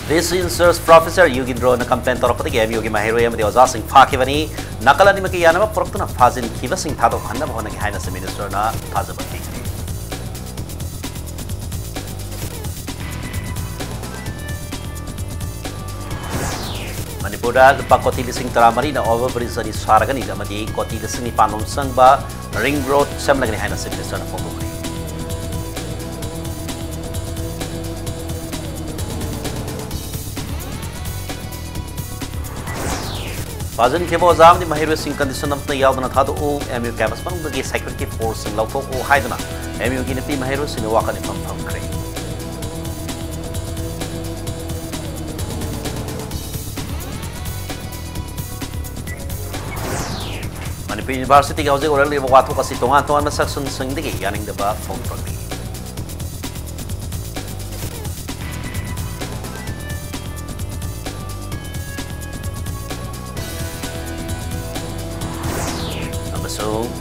Vice Research Professor Yugindro na complaint toropati ke MU ki mahiroi amadi oza sing phakibani nakalani maki yanaba portuna phazin khiba sing thado khanna bhona ki haina se minister na thazabati Manipur da lupa koti lising taramari na overbridge ani saragani amadi koti lising ni panom sangba ring road semlagani haina se minister na fomo Fazin ke bozam ni mahir sing condition of the yaldana thado o MU campus pang the security force sing lauto o haidana MU gi napi mahir sing waka ni pam kre Manipur University ke hoje oral wa watho kasi tonga tonga section sing de yaning de ba phone progni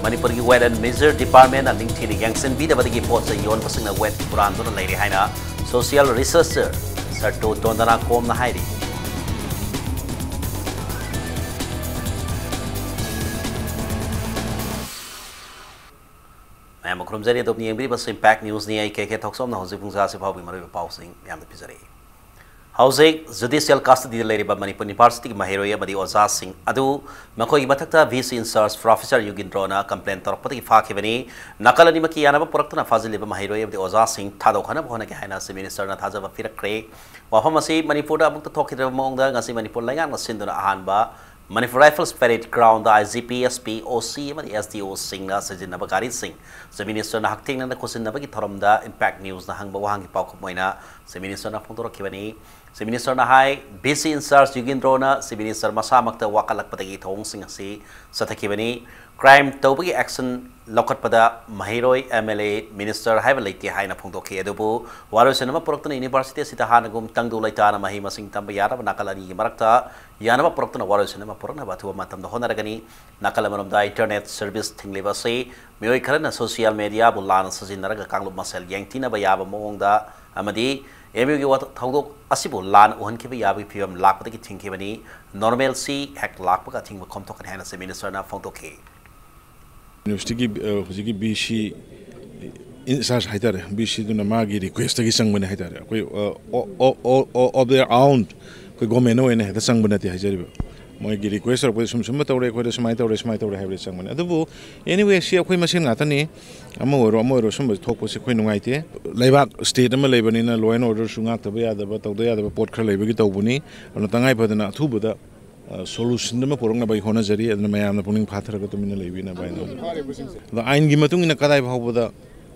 Manipur ki Wet and Measure Department and Lingthi Yangsen bi da badagi pot sa yon pasing na wet puran do na lairi haina social researcher sarto tondana kom na hairi Mayam khrum jari adop ni engri bas impact news ni ai ke thoksom na hoji pungsa se phawi mari pau sing yam da pizari Housing Judicial Custody Lady Manipur University Mahiroi Abadi Oza Singh Adu Makoi Batakta Vice Research Professor Yugindrona complaint Torpati Fakivani Nakalani Makiana Portana Fazili Mahiroi of the Oza Singh Tado Hana Honakana Minister Nataza Firakre Wahomasi Manipur Abuk to talk among the Nasi Manipur Langan Sinduna Ahanba Manipur Rifles Parade Ground the IGP SP OC and the SDO Singh Sajin Nabagari Singh the Minister Nakting and the Kusin Nabaki Toromda Impact News Nahangba Wahangi Paukomoina the Minister Nafundo Kivani Si Minister na hai busy in search Yugindro na si Minister masamakta wakalak patagi thong sing si sa takibani crime tawbagi action lokat pada mahiroi MLA Minister hai baliti hai na phungto ke adubu waro senama poroktana University sita hanagum tangdu laita na mahi masing tambaya na nakalani marakta yanama poroktana waro senama porona batu matam da honaragani nakalamanam da internet service thingleba se mioi kharana social media bulana sajinaraga kanglu masel yangtina bayaba mongda amadi MU ki wat thawdok asibu lan uhan ki yabi phim lak pata ki thingki bani normal si hack lak pa ka thing ba khomthok kan hana se minister na phongtok ke university ki hojiki BC insas haitare BC duna magi request ki sangbane haitare koi of their own koi government no ene hata sangbane ti haitare moi gi request or poi sum tawre koi smai tawre habre sangbane adu anyway si koi machine ngata ni amoro sum thokpo se koi nungai te laibak state ama leibani na law and order su ngak ta ba da ba tawda ya da pot khra leibagi tawbuni ona tangai padana thubu da solution ma porong na bai hona jari adna mayam na puning phathara ka tumina leibi na bai no da ain gi matung ina kadai bhaw da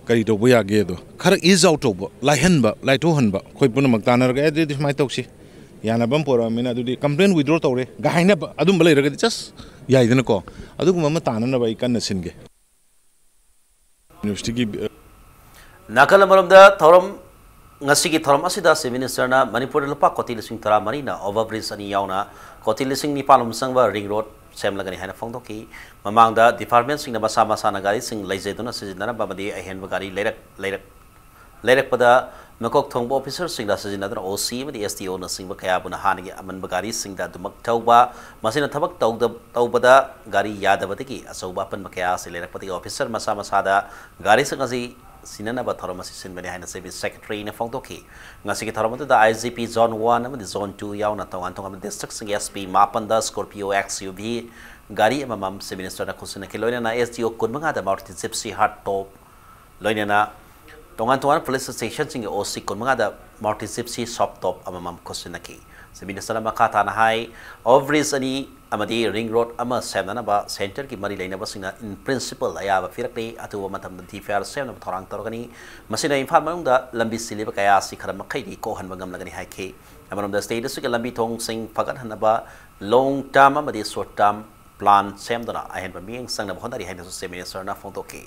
kari to boya ge do khara is out of laihan ba laito han ba khoi puna mak tanar ga edi mai toksi yana bam pora mina du complaint withdraw tawre ga haina adum balai ra ga just yai dina ko adu ma tanar na bai kan sin ge university ki nakala maramda thorom ngasi ki thorom asida se minister na Manipur lupa koti lising tara marina overbridge ani yauna koti lising ni palum sangba ring road sem lagani haina phongdo ki mamang da department sing na masa na gari sing laijeduna sijina babadi ahen gari lerak pada makok thongbo officer sing da sijina da OC ma STO na sing ba kaya buna hani aman gari sing da dumak thauba masina thabak tawbada gari yadabati ki asauba pan makaya se lerak pati officer masa da gari sing asi sinana ba thorom asi sin bani haina service secretary na phongdo ki ngasi ki thorom da IGP zone 1 ama zone 2 yaw na tongan district sing SP mapan da Scorpio XUV gari amam se minister na kusina ki loina na SDO kunmanga da Martin Gypsy hard top loina na tongan police station sing OC kunmanga da Martin Gypsy shop top amam kusina ki se minister na makata na hai overbridge ani amadi ring road ama semna ba center ki mari laina ba singna in principle aya ba firakte atu matam di fair semna thorang torgani masina imphal manung da lambi siliba kaya si khara makai di ko hanba ngam lagani haike amarom da state su ke lambi thong sing pagat hanaba long term amadi short term plan semdana ahen ba mieng sangna ba honari haina so minister na phongto ke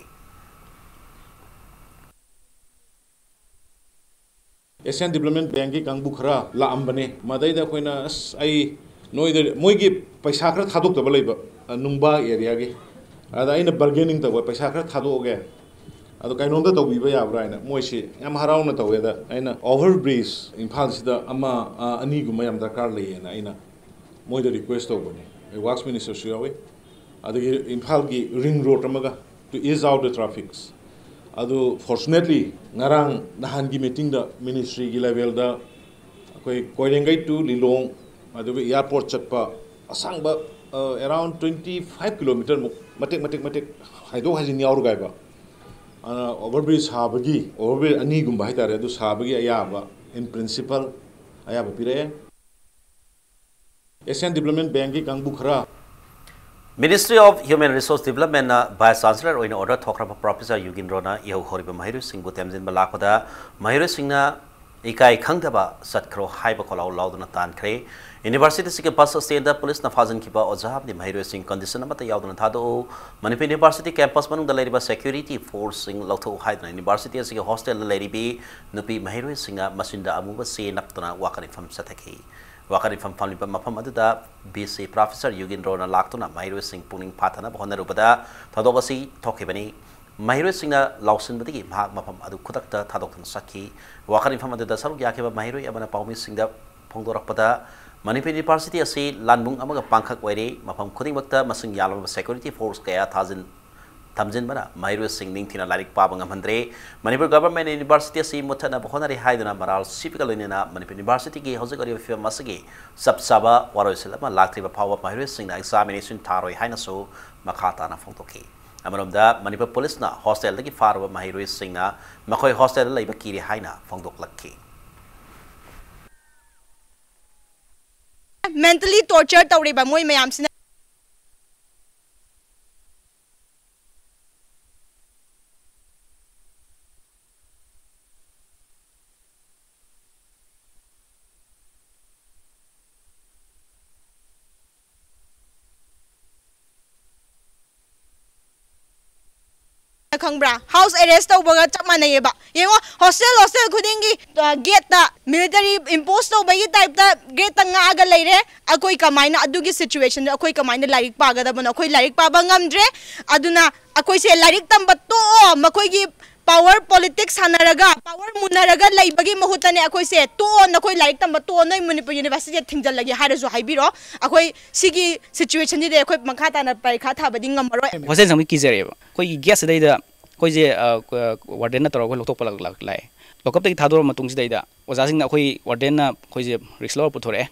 Asian Development Bank ki kangbu khara la ambane madai da koina ai noi moi gi paisa khara thadok da balai ba nungba area gi ada ina bargaining ta paisa khara thadok ge ꯑꯗꯣ ꯀꯩꯅꯣꯝꯇ ꯇꯧꯕꯤꯕ ꯌꯥꯕ꯭ꯔꯥ ꯍꯥꯏꯅ ꯃꯣꯏꯁꯤ ꯌꯥꯝ ꯍꯔꯥꯎꯅ ꯇꯧꯋꯦꯗ ꯑꯩꯅ ꯑꯣꯚꯔ ꯕ꯭ꯔꯤꯖ ꯏꯝꯐꯥꯜꯁꯤꯗ ꯑꯃ ꯑꯅꯤꯒꯨꯝꯕ ꯌꯥꯝ ꯗꯔꯀꯥꯔ ꯂꯩꯌꯦꯅ ꯑꯩꯅ ꯃꯣꯏꯗ ꯔꯤꯀ꯭ꯋꯦꯁ ꯇꯧꯕꯅꯤ ꯋꯥꯛꯁ ꯃꯤꯅꯤꯁꯇꯔꯁꯨ ꯌꯥꯎꯏ ꯑꯗꯒꯤ ꯏꯝꯐꯥꯜꯒꯤ ꯔꯤꯡ ꯔꯣꯗ ꯑꯃꯒ ꯇꯨ ꯏꯖ ꯑꯥꯎꯠ ꯗ ꯇ꯭ꯔꯥꯐꯤꯛꯁ ꯑꯗꯨ ꯐꯣꯔꯆꯨꯅꯦꯠꯂꯤ ꯉꯔꯥꯡ ꯅꯍꯥꯟꯒꯤ ꯃꯤꯇꯤꯡꯗ ꯃꯤꯅꯤꯁꯇ꯭ꯔꯤꯒꯤ ꯂꯦꯚꯦꯜꯗ ꯑꯩꯈꯣꯏ ꯀꯣꯏꯔꯦꯡꯒꯩ ꯇꯨ ꯂꯤꯂꯣꯡ ꯑꯗꯨꯒ ꯏꯌꯥꯔꯄꯣꯔꯠ ꯆꯠꯄ ꯑꯁꯥꯡꯕ ꯑꯦꯔꯥꯎꯟ 25 ꯀꯤꯂꯣꯃꯤꯇꯔꯃꯨꯛ ꯃꯇꯦꯛ ꯍꯥꯏꯗꯣꯛ ꯍꯥꯏꯖꯤꯟ ꯌꯥꯎꯔꯒ ꯍꯥꯏꯕ ओवरब्रिज साबगी ओवरब्रिज अनीगुम हाइतारे अदु साबगी अयाबा इन प्रिंसिपल अयाबा पिरे एशियन डेवलपमेंट बैंक की कांगबु खरा Ministry of Human Resource Development na Vice Chancellor oina order thokraba Professor Yugin Rona iho horiba Mahiru Singh bu temjin balakpada Mahiru Singh na ikai khangdaba satkro haiba kholau lauduna tankhre University Sike bus stand police na fazan kiba ojab ni Mahiru Singh condition amata yauduna thado Manipur University campus manung da leriba security force sing lautho haidna University asige hostel da leribi nupi Mahiru Singh masinda amuba se naptana wakari fam sathaki Wakari from family mafam aduda BC Professor Yugin Rona laktuna Mahiru Singh puning pathana bahona rubada thadobasi thokibani Mahiru Singh na lausin badigi bhag mafam adu khutakta thadoktan sakhi Wakari from aduda saruk yakiba Mahiru yabana paumi Singh da phongdorakpada Manipur University asi lanbung amaga pangkhak wairi mafam khudingmakta masing yalama security force kaya thazin Tamjin bana Mahiru Singh ningthina larik pabang amhandre Manipur Government University asi muthana bahonari haiduna maral sipikal inena Manipur University ki hojik ari fim masagi sabsaba waroiselama laktriba phawa Mahiru Singh na examination tharoi haina so makhata na phongtoki amaromda Manipur Police na hostel dagi farwa Mahiru Singh na makhoi hostel leiba kiri haina phongdoklakki mentally tortured tawriba moi mayam sina Kangbra house arrest tawbaga chap manayeba yengo hostel khudingi gate ta military impose tawbagi type ta gate ta ngaga leire akoi kamaina adugi situation akoi kamaina larik paga da bana akoi larik pa bangamdre aduna akoi se larik tamba to makoi gi power politics hanaraga power munaraga laibagi mahutane akoi se to nakoi larik tamba to noi Manipur University thingjal lagi harasu haibiro akoi sigi situation ni de akoi makhata na parikha thabadi ngamaro hostel samgi kizareba koi gas daida koi je warden na toro ko loktok palak lai lokap tagi thador matung si daida oja sing na koi warden na koi je risk law puthore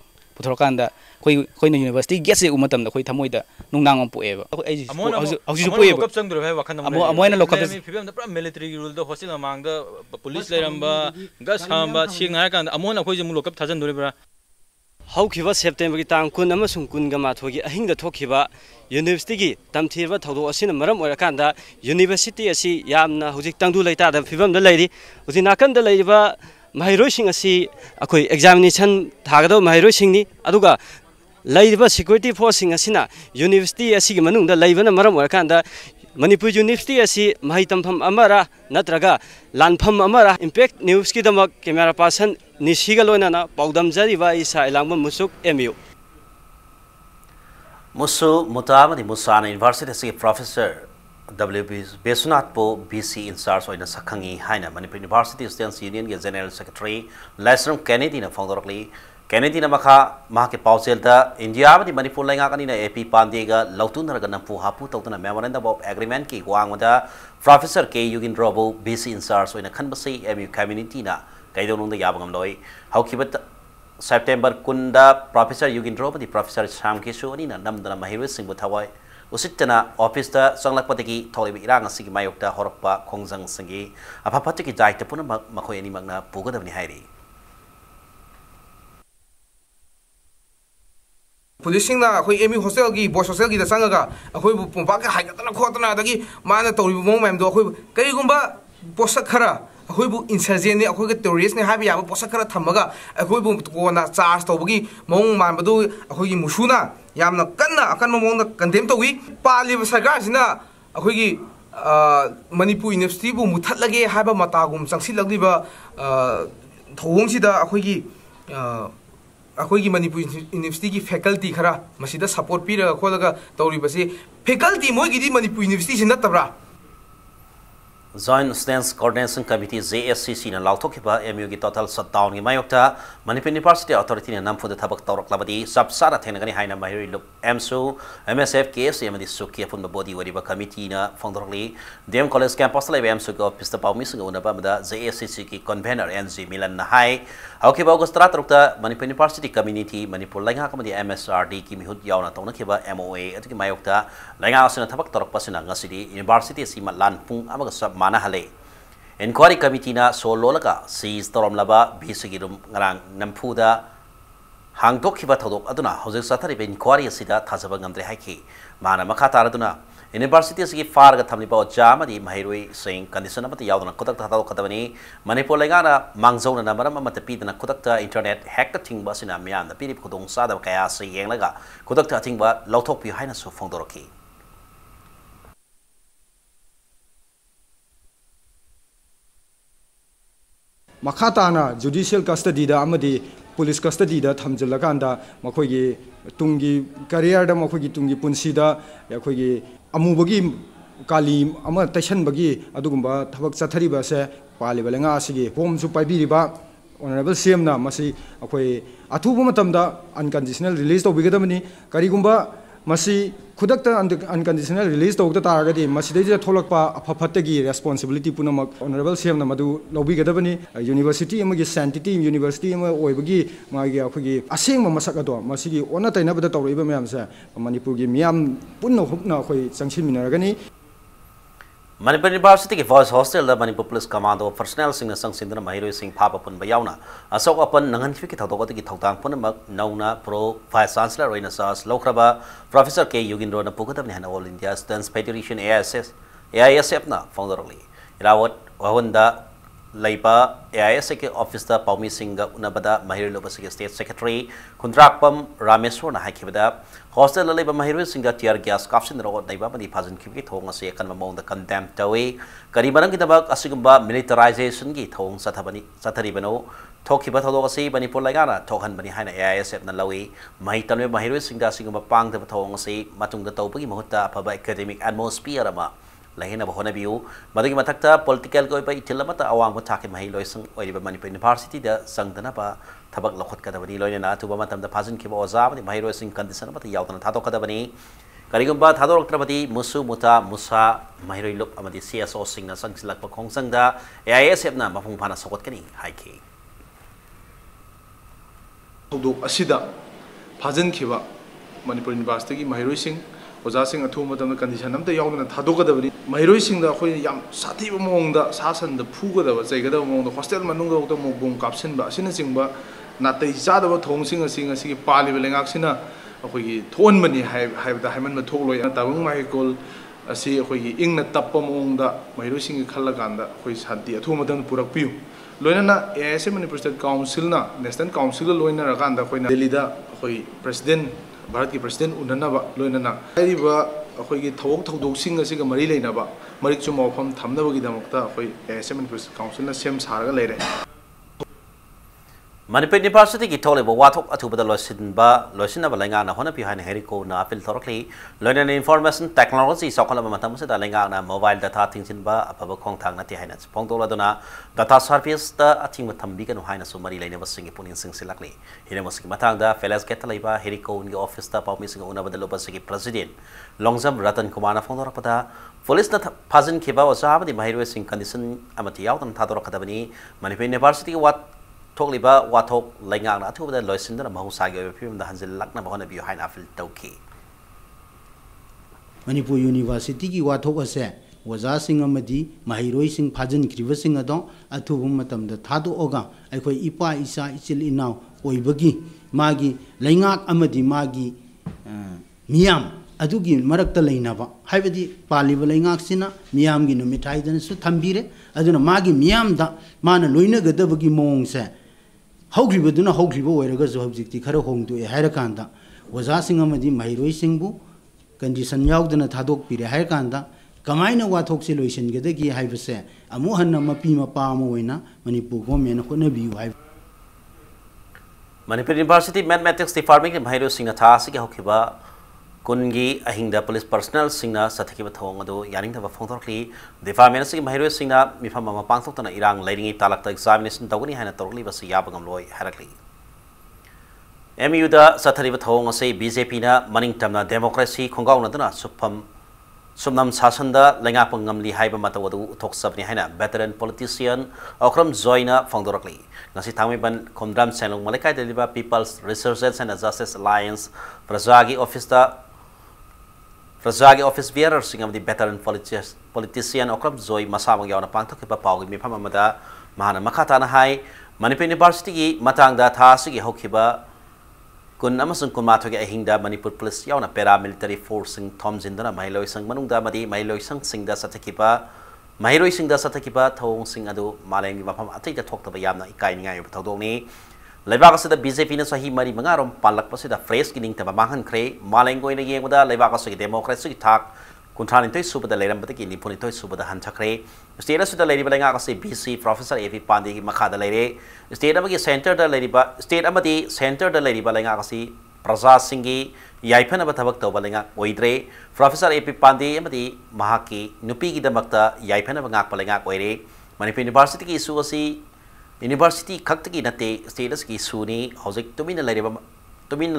kanda koi na university gas e umatam da koi thamoi da nungnang om pueba ai auji pueba lokap sang dure bhai wakhan amoina lokap fibam da military rule da hostel amang da police leramba gas hamba sing ha kan amona koi je mu lokap thajan dure bra Haukiba September ki tang kun amasung kun ga mathogi ahinga thokiba university ki tamthirba thodo asina maram orakanda university asi yamna hojik tangdu leita da fibam da leiri uti nakan da leiriba Mahiru Singh asi akoi examination thagado Mahiru Singh ni aduga leiriba security force sing asina university asi gi manung da leibana maram orakanda Manipur University asi mahai tampham amara natraga lanpham amara impact news ki damak camera person nisigalona na paudam jariba isa ilangba musuk MU Musu Mutamadi Musana University si Professor WB Besunat po BC in SARS oina sakhangi haina Manipur University Students Union ge General Secretary Lasram Kennedy na phongdorokli Kennedy na makha mahake pausel da India madi Manipur lainga kani na AP Pandega lautunaraga nampu hapu tawtuna memorandum of agreement ki wangwada Professor K Yugin Robo BC in SARS oina khanbasi MU community na kaidonungda yabangam loi haukibat September kunda Professor Yugin Robo di Professor Sam Kesu ani na namdana Mahiru Singh bu thawai usitna office da sanglakpatiki tholibi irang asigi mayokta horokpa khongjang singi apapatiki daita puna makhoi ani magna pugadabni hairi Policing na akoi MU hostel gi boys hostel gi da sangaga akoi bu pumpa ka hagatana khotana dagi mana tori bu mom do akoi kai gumba posak khara akoi bu insurgent ni akoi ga terrorist ni habi ya posak khara thamaga akoi bu ko na charge to bugi mong man badu akoi gi musuna yamna kanna akan mong na condemn to wi pali sarkar sina akoi gi Manipur University bu muthat lage haba matagum changsi lagliba thong sida akoi gi अखोई Manipur university की faculty खरा मसीदा support पीरगा खोलगा तौरीबसे faculty मोइगिदी Manipur university से नतबरा Joint Stance Coordination Committee JSCC na lauthokhiba MU gi total shutdown gi mayokta Manipur University Authority na namfuda thabak tawraklabadi sabsara thenagani haina mahiri luk MSU MSF KS amadi suki apun body wariba committee na fongdorli DM College campus la MSU go office ta pawmi singa unaba mada JSCC ki convener NG Milan na hai haukiba August 3 Manipur University community Manipur lainga kamadi MSRD ki mihut yauna tawna khiba MOA atuki mayokta lainga asina thabak tawrakpasina ngasidi university sima lanpung amaga mana hale inquiry committee na solo laga seize torom laba bisigirum ngarang nampuda hangdok khiba thodok aduna hojek sathari be inquiry asida thajaba ngamdre haiki mana makha taraduna university sigi farga thamni ba jamadi mahiroi sing condition amata yaudana kodak thadok kadabani Manipur lengana mangzona na maram amata pidana kodak ta internet hack thingba sina myam na pirip khudong sada kaya se yenglaga kodak ta thingba lauthok pi haina su phongdoroki Makhatana judicial custody da amadi police custody da thamjilakanda makhoi tungi career da makhoi tungi punsi da yakhoi amubagi kali ama taishan bagi adugumba thabak chathari ba se pali balenga asigi home su paibiri ba honorable CM na masi akhoi athubu matamda unconditional release to bigadamani karigumba masi khudakta unconditional release to taragadi masidai tholakpa aphafatagi responsibility punamak honorable CM na madu lobi gadabani university amagi sanctity university ama oibagi magi akhigi asengma masak ado masigi ona taina bada tawriba mayam sa Manipur gi miyam punna hukna khoi changsin minaragani Manipur University ki voice hostel da Manipur Police Commando personnel sing na sangsin mahiroi sing phapa pun bayauna asok apan nangan fi ki thawdok ki thawtang pun mak nauna pro vice chancellor roina sas lokraba professor K Yugindro na pukatam ni hana all India Students Federation AISF na founderly rawat wahunda laipa AISF ke office da paumi singa unabada mahiroi lobasi state secretary Kundrakpam Rameswar na hakibada hostel la laiba mahiroi singa tiar gas kapsin rawat naiba mani phajin ki thong ase kan mamong da condemn tawi karibanang kitabak asigumba militarization gi thong sathari bano thokiba thodok ase Manipur lagana thokhan bani haina AISF na lawi mahi tanwe mahiroi singa asigumba pang da thong ase matung da tawpagi mahutta phaba academic atmosphere ama lahina bahona biu madagi mathakta political ko pai thilamata awang thaki mahi loisang oiba Manipur University da sangdana ba thabak lokhot kadabani loina na tuba matam da phajin kiba oza bani mahiroi sing condition mata yaudana thadok kadabani karigumba thadok trabati musu muta musa mahiroi luk amadi CSO sing na sangsilak pa khongsang da AISF na mafung phana sokot kani haiki thadok asida phajin kiba Manipur University gi mahiroi sing oza sing athu matam condition amta yaudana thadok kadabani mahiroi sing da khoi yam sathi ba mong da sasan da phu gadaba jaigada mong da hostel manung da mokbong kapsin ba sina singba natai chada ba thong sing asigi pali belengak sina akhoi thon mani haibda haiman ma thokloi tabung mai kol asi akhoi ingna tappa mong da mahiroi sing khalla ganda khoi santi athu matam purak piu loina na AISF Manipur State Council na National Council loina ra ganda khoi na Delhi da khoi president Bharat ki president unana ba loina na aiba akhoi gi thawok thodok sing asiga mari leina ba marik chu mawpham thamna bagi damakta akhoi AISF Manipur Council na sem saraga leire Manipur University ki thole bo wathok athubada loisin ba lenga na hona pi haina heriko na apil thorokli loina information technology sokhala matam se da lenga na mobile data thingsin ba apaba khong thang na ti haina phongtola dona data service da athing thambi kan haina su mari leina ba singi punin sing silakli hina masiki matang da felas get laiba heriko ngi office da pawmi sing una badalo ba sigi president longjam Ratan Kumar na phongtora pada police na phajin khiba osa amadi mahiroi sing condition amati yautan thador kadabani Manipur University wat Tokliba watok lengang na athu bada loisin da mahusagi film da hanjil lakna bahona bi haina fil tawki Manipur University ki wathok ase waza sing amadi mahiroi sing phajin kriba sing adon athu bum matam da thadu oga aikhoi ipa isa ichil inaw oibagi magi lengak amadi magi miyam adugi marakta leinaba haibadi paliba lengak sina miyam gi no mithai dan su thambire aduna magi miyam da mana loina gadabagi mongse haugribaduna haugriba oiraga zo hobjikti khara hongdu e hairakanda waza sing amadi mahiroi singbu condition yaudana thadok pire hairkanda kamaina wathok se loisin gadagi haibase amu hanna mapi mapa mo oina Manipur government khona biu hai Manipur University Mathematics Department ke mahiroi sing tha sigi hokiba kungi ahingda police personnel singna sathaki bathong adu yaning thaba phongthorkli department sing mahiro singna mifam ma pangthok tana irang lairingi talakta examination tawni hana torli basi yabangam loi harakli MU da sathari bathong ase BJP na maning tamna democracy khongaw na dana supam sumnam sasanda lenga pangamli haiba matawadu uthok sabni haina veteran politician okram joina phongdorkli ngasi thangmi ban khomdram senlong malaikai deliver people's resources and justice alliance prajagi office bearer singam di veteran politician okram joy masamang yauna pangthok ba pawgi mi phama mada mahana makhata na hai Manipur University gi matangda tha sigi hokhiba kun amasung kunma thoge ahingda Manipur police yauna paramilitary force sing thom jindana mailoi sang manungda madi mailoi sang singda sathakiba mairoi singda sathakiba thong sing adu malengi mafam atai da thokta ba yamna ikai ninga yob thodongni leibak asida BJP na sahi mari mangarom palak pasida fresh kining ta banghan khre malengoi na yengda leibak asigi democracy ki thak kunthan intoi subada leiram bata ki nipuni toi subada han thakre state asida leiri balenga kasi BC professor AP Pandey ki makhada leire state amagi center da leiriba state amadi center da leiriba lenga kasi praja singi yaifana ba thabak tawbalenga oidre professor AP Pandey amadi mahaki nupi gi damakta yaifana ba ngak palenga oire Manipur University ki issue asi university khakta ki nate status ki suni hojik tumina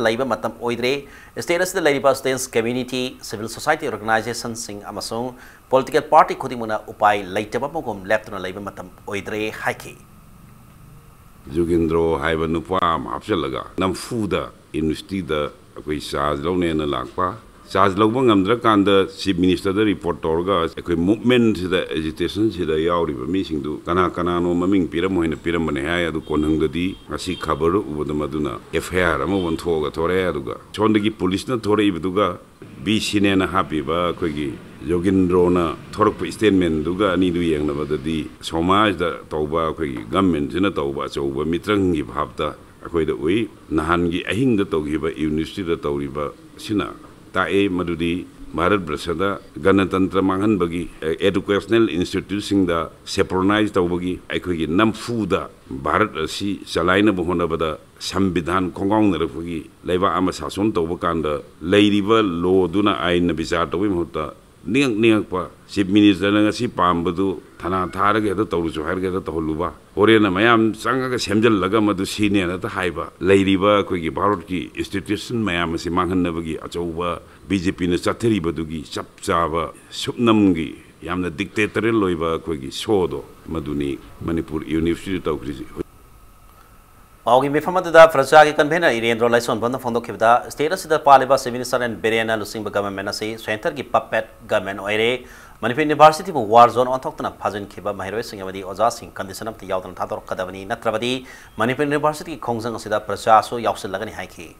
laiba matam oidre status da laiba students community civil society organization sing amasung political party khudimuna upai laitaba mogom leptuna laiba matam oidre haiki Jugindro haiba nupa hapchalaga namfuda university da akoi charge lone na lakpa charge logba ngamdra kanda chief minister da report torga akoi movement da agitation sida yauri ba mi singdu kana no maming piram hoina piram bane ha adu konhang dadi asi khabar ubada maduna FIR ama won thoga thore aduga chondagi police na thore ibuga BC ne na happy ba koigi Jogindro na thorok statement duga ani du yang na badadi somaj da tauba koigi government jina tauba chauba mitrang gi bhabta akoi da ui nahan gi ahing da taugiba university da tauriba sina ta e madudi Bharat Brasada Ganatantra Mangan bagi educational institution da synchronize tawbagi aikoi namfu da Bharat asi chalaina bohona bada samvidhan khongong na rafagi leiba ama sason tawba kanda leiriba lo duna ain bichar tawbi mhutta niang pa chief minister nga si pambadu thana thara ge da tawru jo har ge da tawluba horena mayam sanga ga semjal laga madu sine na ta haiba leiriba koi gi Bharat ki institution mayam si manghan na bagi achauba BJP na chathari badugi chapchaba supnam gi yamna dictatorial loiba koi gi sodo maduni Manipur University tawkri Augi mifamada Praja ki convener Irendro Laison Banda Fondo Kibda state asida paliba civil minister and Berena Lusing government ase center ki puppet government oire Manipur University bu war zone on thokna phajan khiba mahiroi singamadi oja sing condition of the yawdan thador kadavani natrabadi Manipur University khongjang asida Praja so yawsil lagani haiki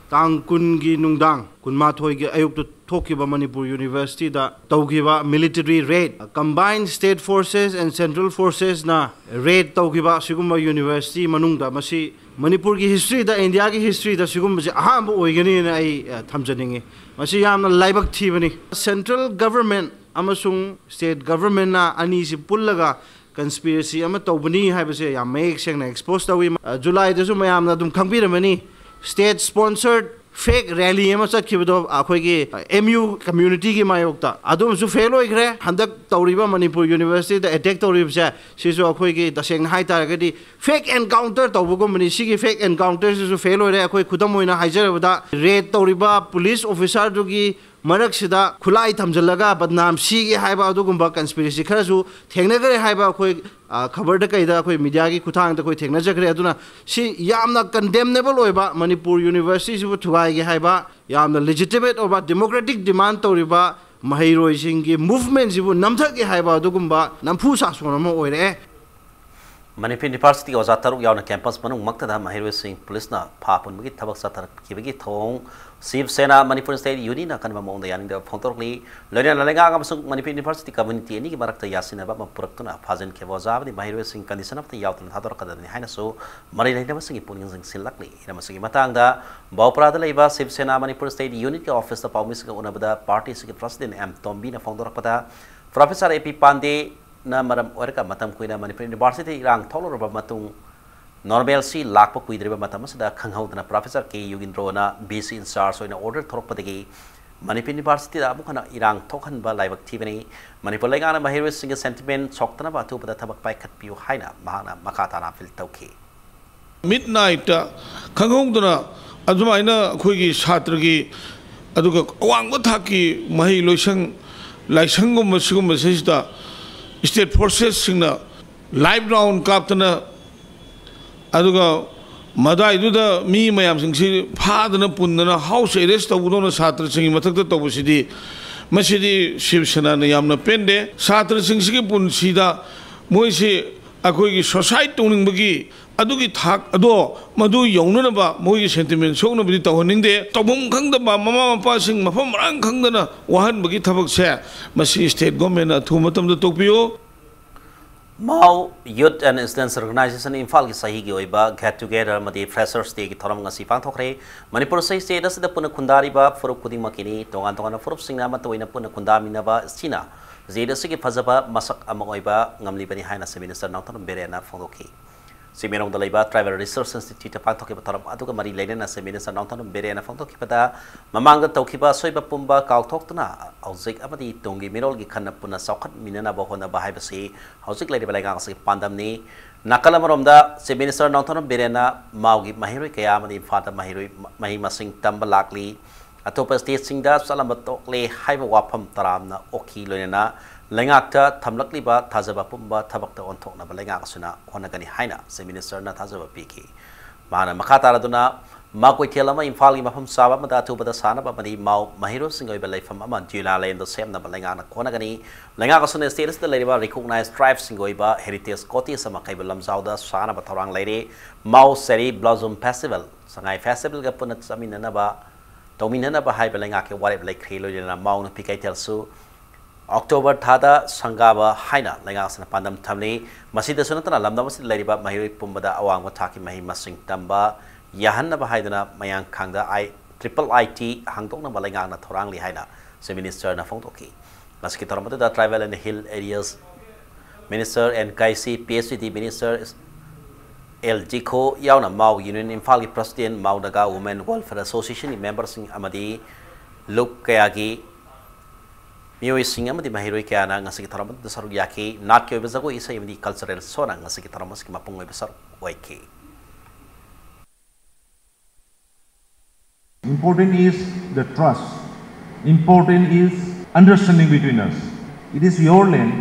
Tang kun gi nungdang kun ma thoi gi ayuk to thokiba Manipur University da tawgiba military raid combined state forces and central forces na raid tawgiba sigumba university manungda masi Manipur gi history da India gi history da sigumba je aham oigani na ai thamjaningi masi yamna laibak thibani central government amasung state government na ani si pullaga conspiracy ama tawbani haibase yam make seng na expose tawi July da su mayam na dum khangbiramani state sponsored fake rally ama chakhibido akhoigi MU community gi mayokta adum su fail oigre handak tawriba Manipur University da attack tawribsa sisu akhoigi taseng hai taragadi fake encounter tawbugo mani sigi fake encounter su fail oire akhoi khudam oina haijarabada raid tawriba police officer dugi marak sida khulai thamjalaga badnam sigi haiba adugumba conspiracy kharasu thengnagare haiba akhoi khabar da kaida akhoi media gi khuthang da khoi thengna jagre aduna si yamna condemnable oiba Manipur University su thugai gi haiba yamna legitimate oba democratic demand tawriba mahiroi singi movement jibu namthak gi haiba adugumba namphu sa sonama oire Manipur University oja taruk yauna campus manung maktada mahiroi sing police na phapun bagi thabak satar kibagi thong Shiv Sena Manipur State Union na kanba mong dayaning da phongtorli loina lalenga ga masung Manipur University community ani ki barakta yasina ba mapuraktuna phajen ke boza bani mahiroi sing condition of the yawtan thador kadani haina so mari laina masing ipuning sing silakli ina masing matang da bawpra da leiba Shiv Sena Manipur State Unit ka office da paumis ka unabada party sing president M Tombi na phongtor pada Professor AP Pandey na maram orka matam kuina Manipur University irang tholor ba matung normalcy lakpa kuidriba matamasa khanghaudana Professor K Yugindrona BC in SARS in order thorpadagi Manipur University da amukana irang thokhan ba laibak thibani Manipur laigana mahirwe singa sentiment soktana ba tu pada thabak pai khatpiu haina mahana makata na fil tawki midnight khanghaudana ajumaina khoigi satragi aduga awangba thaki mahi loisang laisangum sigum sesida state forces singna live round kaptana aduga madai du da mi mayam sing si phadana punna house arrest tawudona satra sing mathak tawusidi masidi shivsena na yamna pende satra sing si punsida moisi akoi gi society toning bagi adugi thak ado madu yongna ba moi sentiment sokna bi tawning de tawum khangda ba mama mapa sing mafam rang khangdana wahan bagi thabak se masi state government na thu matam da tokpio Mau Youth and Students Organization Imphal ki sahi gi oiba get together madi freshers day ki thoram ngasi pangthokre Manipur sai state as da puna khundari ba furup kuding makini tongan tongan furup singna ma toina puna khundami na ba china zeda sigi phajaba masak amoiba ngamli bani haina se minister nautan berena fondoki Simirong dalaiba Travel Research Institute pangthoki ba thoram aduga mari leina se minister nautan berena fondoki pada mamanga tawkiba soiba pumba kalthoktuna hauzik amadi tongi mirol gi khanna puna sokhat minana ba hona ba haibasi hauzik lai balaiga se pandamni nakalamromda se minister nautan berena maugi mahiroi kaya amadi fata mahiroi mahi masing tamba lakli atopa state singda salamba tokle haiba wafam taramna oki loina lengakta thamlakli ba thajaba pumba thabakta onthokna ba lengak suna honagani haina se minister na thajaba piki mana makhatara duna makoi thelama imphal gi mafam saba mata thu bada sana ba mari mau mahiro singoi ba laifam ama jila lain do semna ba lengak na honagani lengak suna status da leriba recognized tribe singoi ba heritage koti sama kai ba lamzauda sana ba thorang leire mau seri blossom festival sangai festival ga punat samina na ba Dominana ba hai belenga ke warep like khelo jena maung pikai telsu October thada sangaba haina lenga sana pandam thamni masida sunatana lamda masid leriba mahiri pumbada awang wa thaki mahi masing tamba yahanna ba haidana mayang khangda triple IT hangtokna ba lenga na thorang li haina se minister na phongtoki maski taramata da travel and hill areas minister and KC PhD minister LG Ko yauna Mau Union Imphal ki President Mau Naga Women Welfare Association members sing amadi luk kayagi mioi sing amadi mahiroi kayana ngasiki tharamat da saru yaki nat kyo bezago isa amadi cultural sona ngasiki tharamas ki mapungoi besar waiki Important is the trust. Important is understanding between us. It is your land.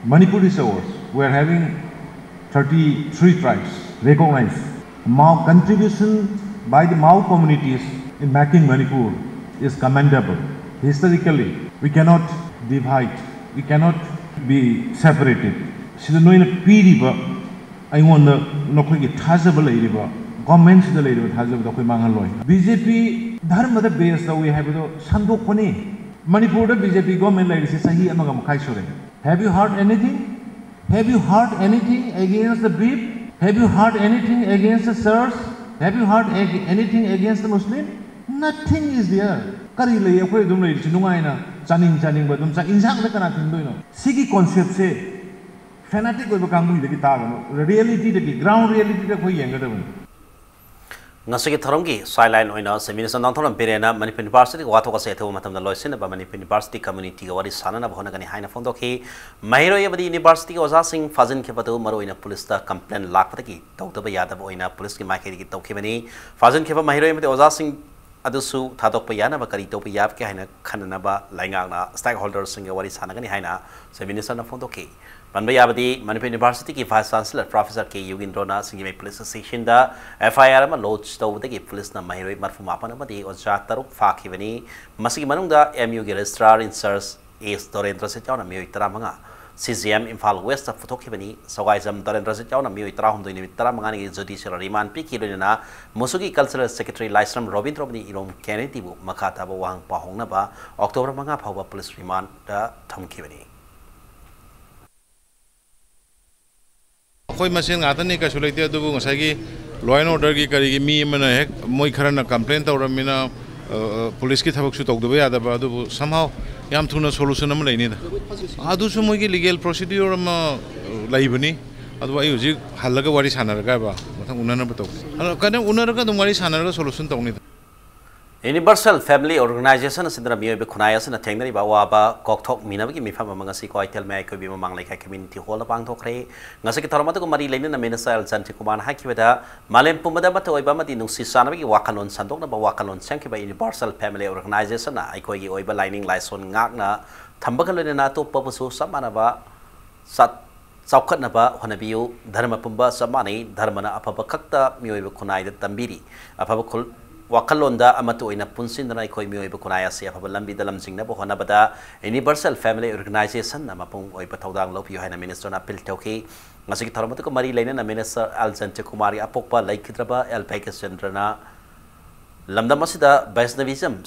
Manipur is ours. We are having 33 tribes recognized. Mau contribution by the Mau communities in making Manipur is commendable. Historically, we cannot divide, we cannot be separated. Sida noina piriba, I want to nokoi thazable iriba, government sida iriba thazable koi mangaloi. BJP dharma the base that we have to sandok pone. Manipur the BJP government like this sahi amagam khai sore. Have you heard anything? Have you heard anything against the beef? Have you heard anything against the sirs? Have you heard anything against the Muslim? Nothing is there. Kari lay akoi dum lay sinungai na chaning ba dum sa insang na kana tin doino. Sigi concept se fanatic ko kangui de ki tagano reality de ground reality de koi yenga de. Ngasigi tharomgi sideline oina seminar nangthon berena Manipur University wato ka se thu matam da loisin ba Manipur University community ga wari sanana bhona gani haina phone dokhi mahiro yabadi university ga oja sing fazin ke patu maro oina police da complaint lakpata ki tawtaba yadab oina police ki maikhi ki tawkhi bani fazin ke ba mahiro yabadi oja sing adusu thadok pa yana ba kari to pa yap ke haina khanana ba lainga na stakeholders sing ga wari sanana gani haina seminar na phone dokhi Panba yabadi Manipur University ki Vice Chancellor Professor K Yugindrona singi police station da FIR ma lodge tawda ki police na mahiroi marfu mapana madi oja taruk fakhibani masigi manung da MU ki registrar in charge is Dorendra se chauna mioi taramanga CGM Imphal West photokhibani sogaizam Dorendra se chauna mioi tarahum doi ni taramanga ni judicial remand pi kilona musugi cultural secretary Laisram Robindro bani irom Kennedy bu makata ba wang pahongna ba October manga phawba police remand da thamkhibani Koi masin ngata ni ka sulai tia dubu ngasagi law and order ki kari ki mi mana hek moi kharana complaint tawramina police ki thabak su tawdaba yada ba dubu somehow yam thuna solution am laini da adu su moi ki legal procedure am laibani अदु आई हुजिक हल्लगा वारी सानरगा बा मथंग उननब तो कने उनरगा दम वारी सानरगा solution तौनी Universal Family Organization asindra miyoy khunai asina thengni ba wa ba kokthok minab gi mifam mangasi ko itel mai ko bi mamang lai ka community hall bang thokre ngasi ki tharma ko mari lenin na minister aljanti kumar ha ki beda malem pumada ba toy ba mati nungsi sana gi wakalon sandok na ba wakalon sang ki ba Universal Family Organization na ai ko gi oi ba lining license ngak na thamba ka lena na to pa su samana ba sat chawkhat na ba honabiu dharma pumba samani dharma na apaba khakta miyoy khunai da tambiri apaba khul wakalonda amatu ina punsin na ikoi mioi bu kunaya sia fa lambi dalam jingna bo hona bada Universal Family Organization na mapung oi pathaudang lo piyo haina minister na pil tauki ngasi tharmat ko mari leina na minister Aljanti Kumari apokpa laikhitraba elpake center na lamdam asida Vaishnavism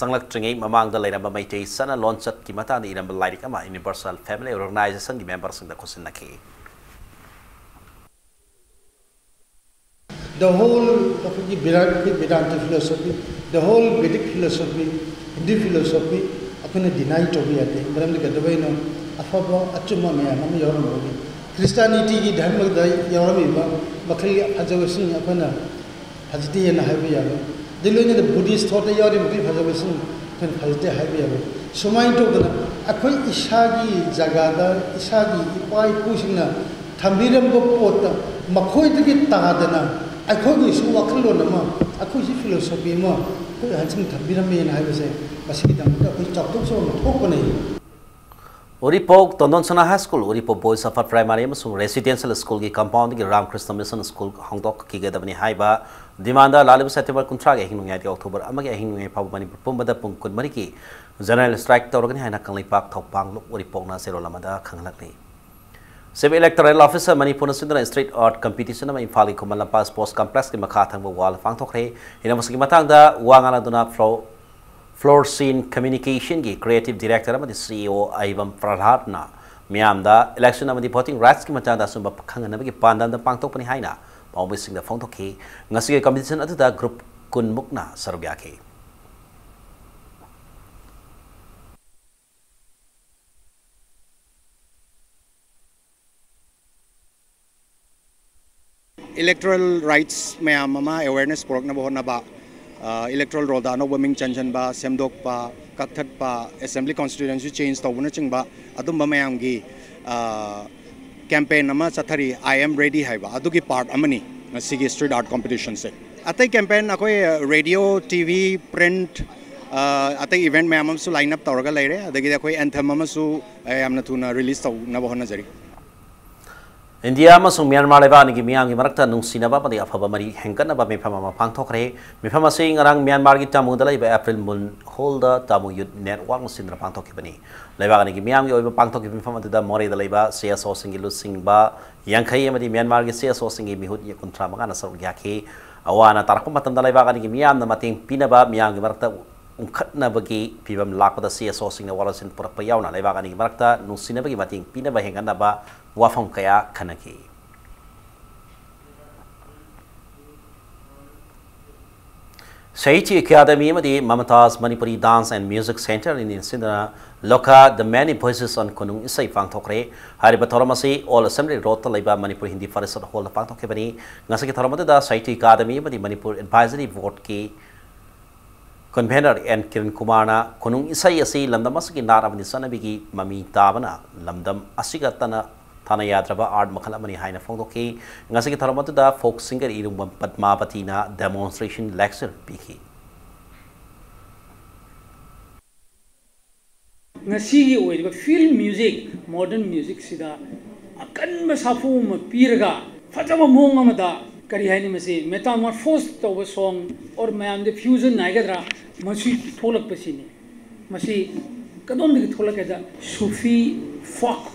sanglak tringai mamang da leina ba maitei sana launchat ki mata ni iram lairik ama Universal Family Organization gi members da kosin nakhi the whole of the Vedanta philosophy, the whole Vedic philosophy, Hindu philosophy, upon a deny to be at the Bram the Gadavino, Afaba, Achuma, Mami Yoram, Christianity, Dhamma, Yoramiba, Bakali, Hazawasin, upon a Hazdi and Haviava. The Luna, the Buddhist thought a Yorim, Hazawasin, and Hazdi Haviava. So my token, Akoi Ishagi, Zagada, Ishagi, Ipai Pushina, Tamiram Gopota, Makoi to get Tahadana. I call this Wakalonama, I call this philosophy more. I had some Tabirami and I was a Basikam, we talked also open. Uripok Tondonsana High School, Uripok Boys of Primary Residential School, Compound, Ram Krishna Mission School, Hong Kong, Kigadavani Haiba, Demanda, Lalib September Contract, Hinung October, Amaga Hinung, Pabani Pumbada Punkun Mariki, General Strike, Torgan, Hanakali Park, Topang, Uripona, Serolamada, Kanglaki. Civil Electoral Officer Manipur Sundra Street Art Competition in Fali Kumalapa Sports Complex in Makatang Wall Fangtokre, in a Muslimatanga, Wangana Duna Floor Scene Communication, Creative Director, the CEO Ivan Prahatna, Miamda, election of the voting rights Kimatanda Sumba Kanganabiki Pandan the Pangtopani Haina, always sing the Fontoki, Nasi competition at the group Kun Mukna Sarugaki. Electoral rights mama awareness program na bohon na ba electoral roll da no bombing chanchan ba semdok pa kakthat pa assembly constituency change to na ching ba adum ba mayam gi campaign nama chathari I am ready hai ba adu gi part amani sigi street art competition se atai campaign akoi radio TV print atai event mayam su line up tawraga leire adagi akoi anthem ama su amna thuna release to na bohon na jari India amasung Myanmar lebani gi miyangi marakta nungsinaba padi afaba mari hengkanaba mifama pangthokre mifama sing arang Myanmar gi tamu dalai ba April Moon Holder tamu youth network sindra pangthokki bani lebani gi miyangi oiba pangthokki mifama da more dalai ba CSO singi lusing ba yangkhai amadi Myanmar gi CSO singi mihut ye kuntra magana sar gyaki awana tarakum matam dalai ba gi miyam na mating pinaba miyangi marakta ungkhatna bagi pibam lakpada CSO singna walasin purapa yauna lebani gi marakta nungsinaba gi mating pinaba hengkanaba wafang kaya kanaki. Saiti Academy madi Mamata's Manipuri Dance and Music Center in Sindana Loka the many voices on Kunung Isai Pangtokre Hariba Toramasi all assembly wrote the Liba Manipur Hindi Forest Hall of Pangtokebani Nasaki Toramata Saiti Academy madi Manipur Advisory Vote ki Convener and Kiran Kumana Kunung Isai Asi Lamdamasaki Naravani Sanabigi Mami Tabana Lamdam Asigatana Tana Yadraba Art Makalamani Haina Fondoki, Nasaki Taramatu da folk singer Irum Padmapatina demonstration lecture Piki. Nasi oil film music, modern music sida akan masafu mapirga fatama mongamada karihani masi metamorphose to song or mayam the fusion naigadra masi tholak pasini masi kadon digi tholak ada Sufi folk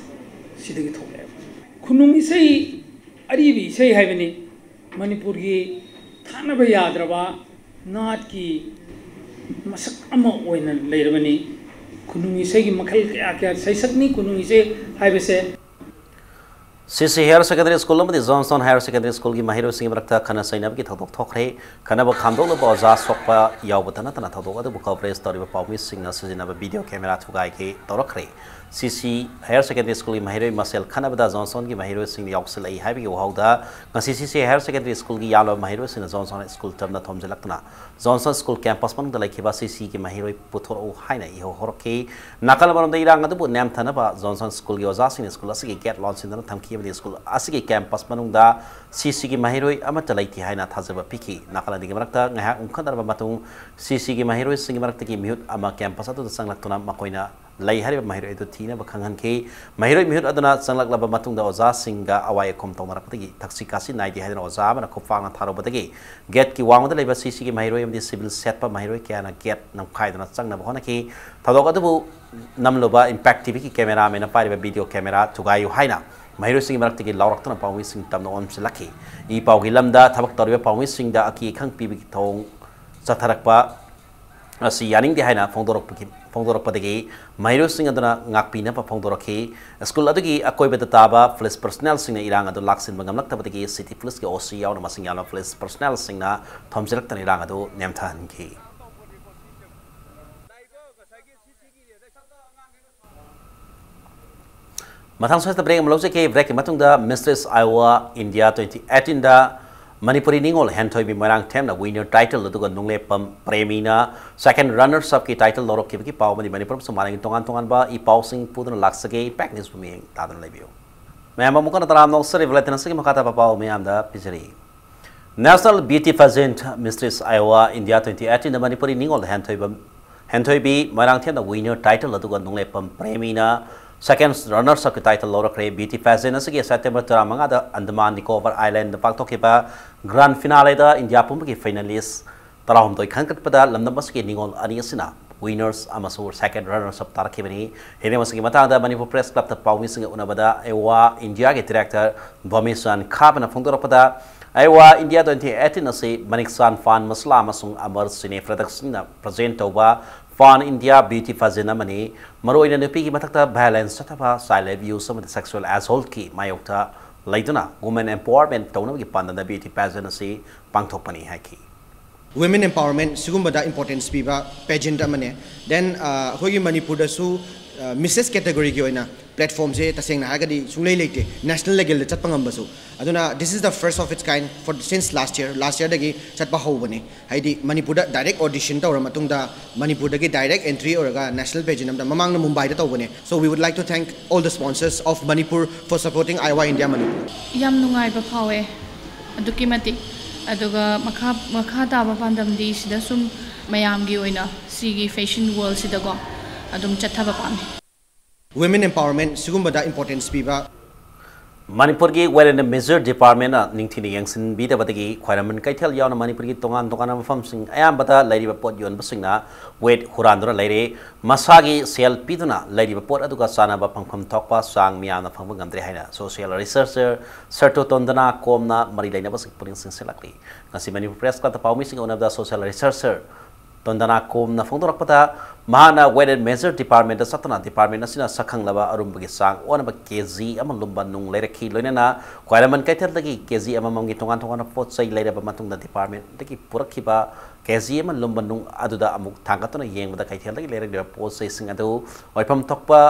sidigi tholak Kunung isai aribi isai haibani Manipur gi thanaba yadraba naat ki masak ama oina leirabani Kunung isai gi makhal kya saisakni kunung isai haibase CC Higher Secondary School amadi Johnson Higher Secondary School gi mahiro sing rakta khana sainab gi thadok thokre khana ba khamdok lo baza sokpa yaw batana tana thadok adu coverage tori ba pawmi sing na sujina ba video camera thugai ki torakre CC Higher Secondary School Mahiroi Masel Khanabada Johnson ki Mahiroi sing yausel ai haibi wahauda ngasi CC Higher Secondary School ki yalo Mahiroi sing Johnson School tamna thomjelakna Johnson School campus man dalai khiba CC ki Mahiroi puthor o haina iho horke nakal barom da irang adu nam thanaba Johnson School ki oja sing school asigi get launch in thamki bi school asigi campus manungda CC ki Mahiroi amata laiti haina thajaba piki nakala digi marakta ngaha umkhadarba matung CC ki Mahiroi sing marakta ki mihut ama campus atu sanglaktuna makoina lai hari mahiroi itu thina bakhangan ke mahiroi mihut aduna sanglak laba matung da oza singa awai kom tong marak tagi taksi kasi nai di hadina oza mana khopang na tharo batagi gate ki wang da leba CC ki mahiroi amdi civil set pa mahiroi kya na gate nam khai dana chang na bhona ki thadok adu nam loba impact tv ki camera me na pari ba video camera tugai yu haina mahiroi sing marak tagi lawrak tana pawi sing tam no on silaki I paw ki lamda thabak tarwe pawi sing da aki khang pi bi thong chatharak pa asi yaning di haina Fongdorok padagi Mahiroi sing aduna ngakpi na pa Fongdorok school adugi akoi beta taba police personnel sing na irang adu laksin mangamlak tabadagi city police ke OC yaw na masing yaw police personnel sing na thomjelak tan irang adu nemthan ki Mathang soista break mlose ke break matung da Mistress Iowa India 2018 da Manipuri ningol hentoi bi marang them na winner title aduga nungle pam premina second runners up ki title lorok ki paw mani Manipur sumalang tongan ba I paw sing pudun laksage pack news mi tadan lebio mema mukana taram no sari vlatena sagi makata pa paw mi amda pijari National Beauty Pageant Mistress Iowa India 2018 da Manipuri ningol hentoi bi marang them na winner title aduga nungle pam premina second runners up title lorok beauty pageant asigi September 3 da Andaman Nicobar Island da paktokiba grand finale da India pumki finalist tarahum doi khankat pada lamdam asigi ningol ani asina winners amasu second runners up tarakibani hene masigi mata da Manipur Press Club ta pawmi singa unabada Iowa India ge director Bomisan Khabana phongdor pada Iowa India 2018 ase Maniksan Fan Masla amasung Amar Cine Production na present toba Fan India Beauty Pageant amani maroina nupi ki mathakta violence tataba child abuse amadi sexual assault ki mayokta laiduna women empowerment tawna ki pandana beauty pageant ase pangthokpani haki women empowerment sigumbada importance piba pageant amane then hogi Manipur da su Mrs category ki oina platform je tasengna hagadi sunglei leite national level da chatpangam basu aduna this is the first of its kind for since last year dagi chatpa hobani haidi Manipur da direct audition tawra matung da Manipur dagi direct entry oraga national pageant amda mamang na Mumbai da tawbani so we would like to thank all the sponsors of Manipur for supporting Iowa India Manipur yam nungai ba phawe aduki mati aduga makha ta ba pandam di sida sum mayam gi oina sigi fashion world sida go adum chathaba pam women empowerment sigumbada importance piba Manipur ki well in the measure department na ningthini yangsin bi da badagi khwairaman kaithal yaw na Manipur ki tongan mafam sing ayam bata lairi ba pot yon basingna wait hurandura laire masagi sel piduna lairi ba pot aduga sana ba phangpham thokpa sang miya na phangba ngamdre haina social researcher Sarto Tondana komna mari laina basik puring sing selakli ngasi Manipur Press Club ta pawmi sing one of the social researcher Tondana kom na phongdorak pata mahana wedded measure department da satana department asina sakhang laba arumbagi sang ona ba kg ama lumban nung lerekhi loinana kwairaman kaithar lagi kg ama mamgi tongan pot sai leira ba matung da department dagi purakhiba kg ama lumban nung aduda amuk thangatuna yengba da kaithar lagi leira pot sai sing adu oipham thokpa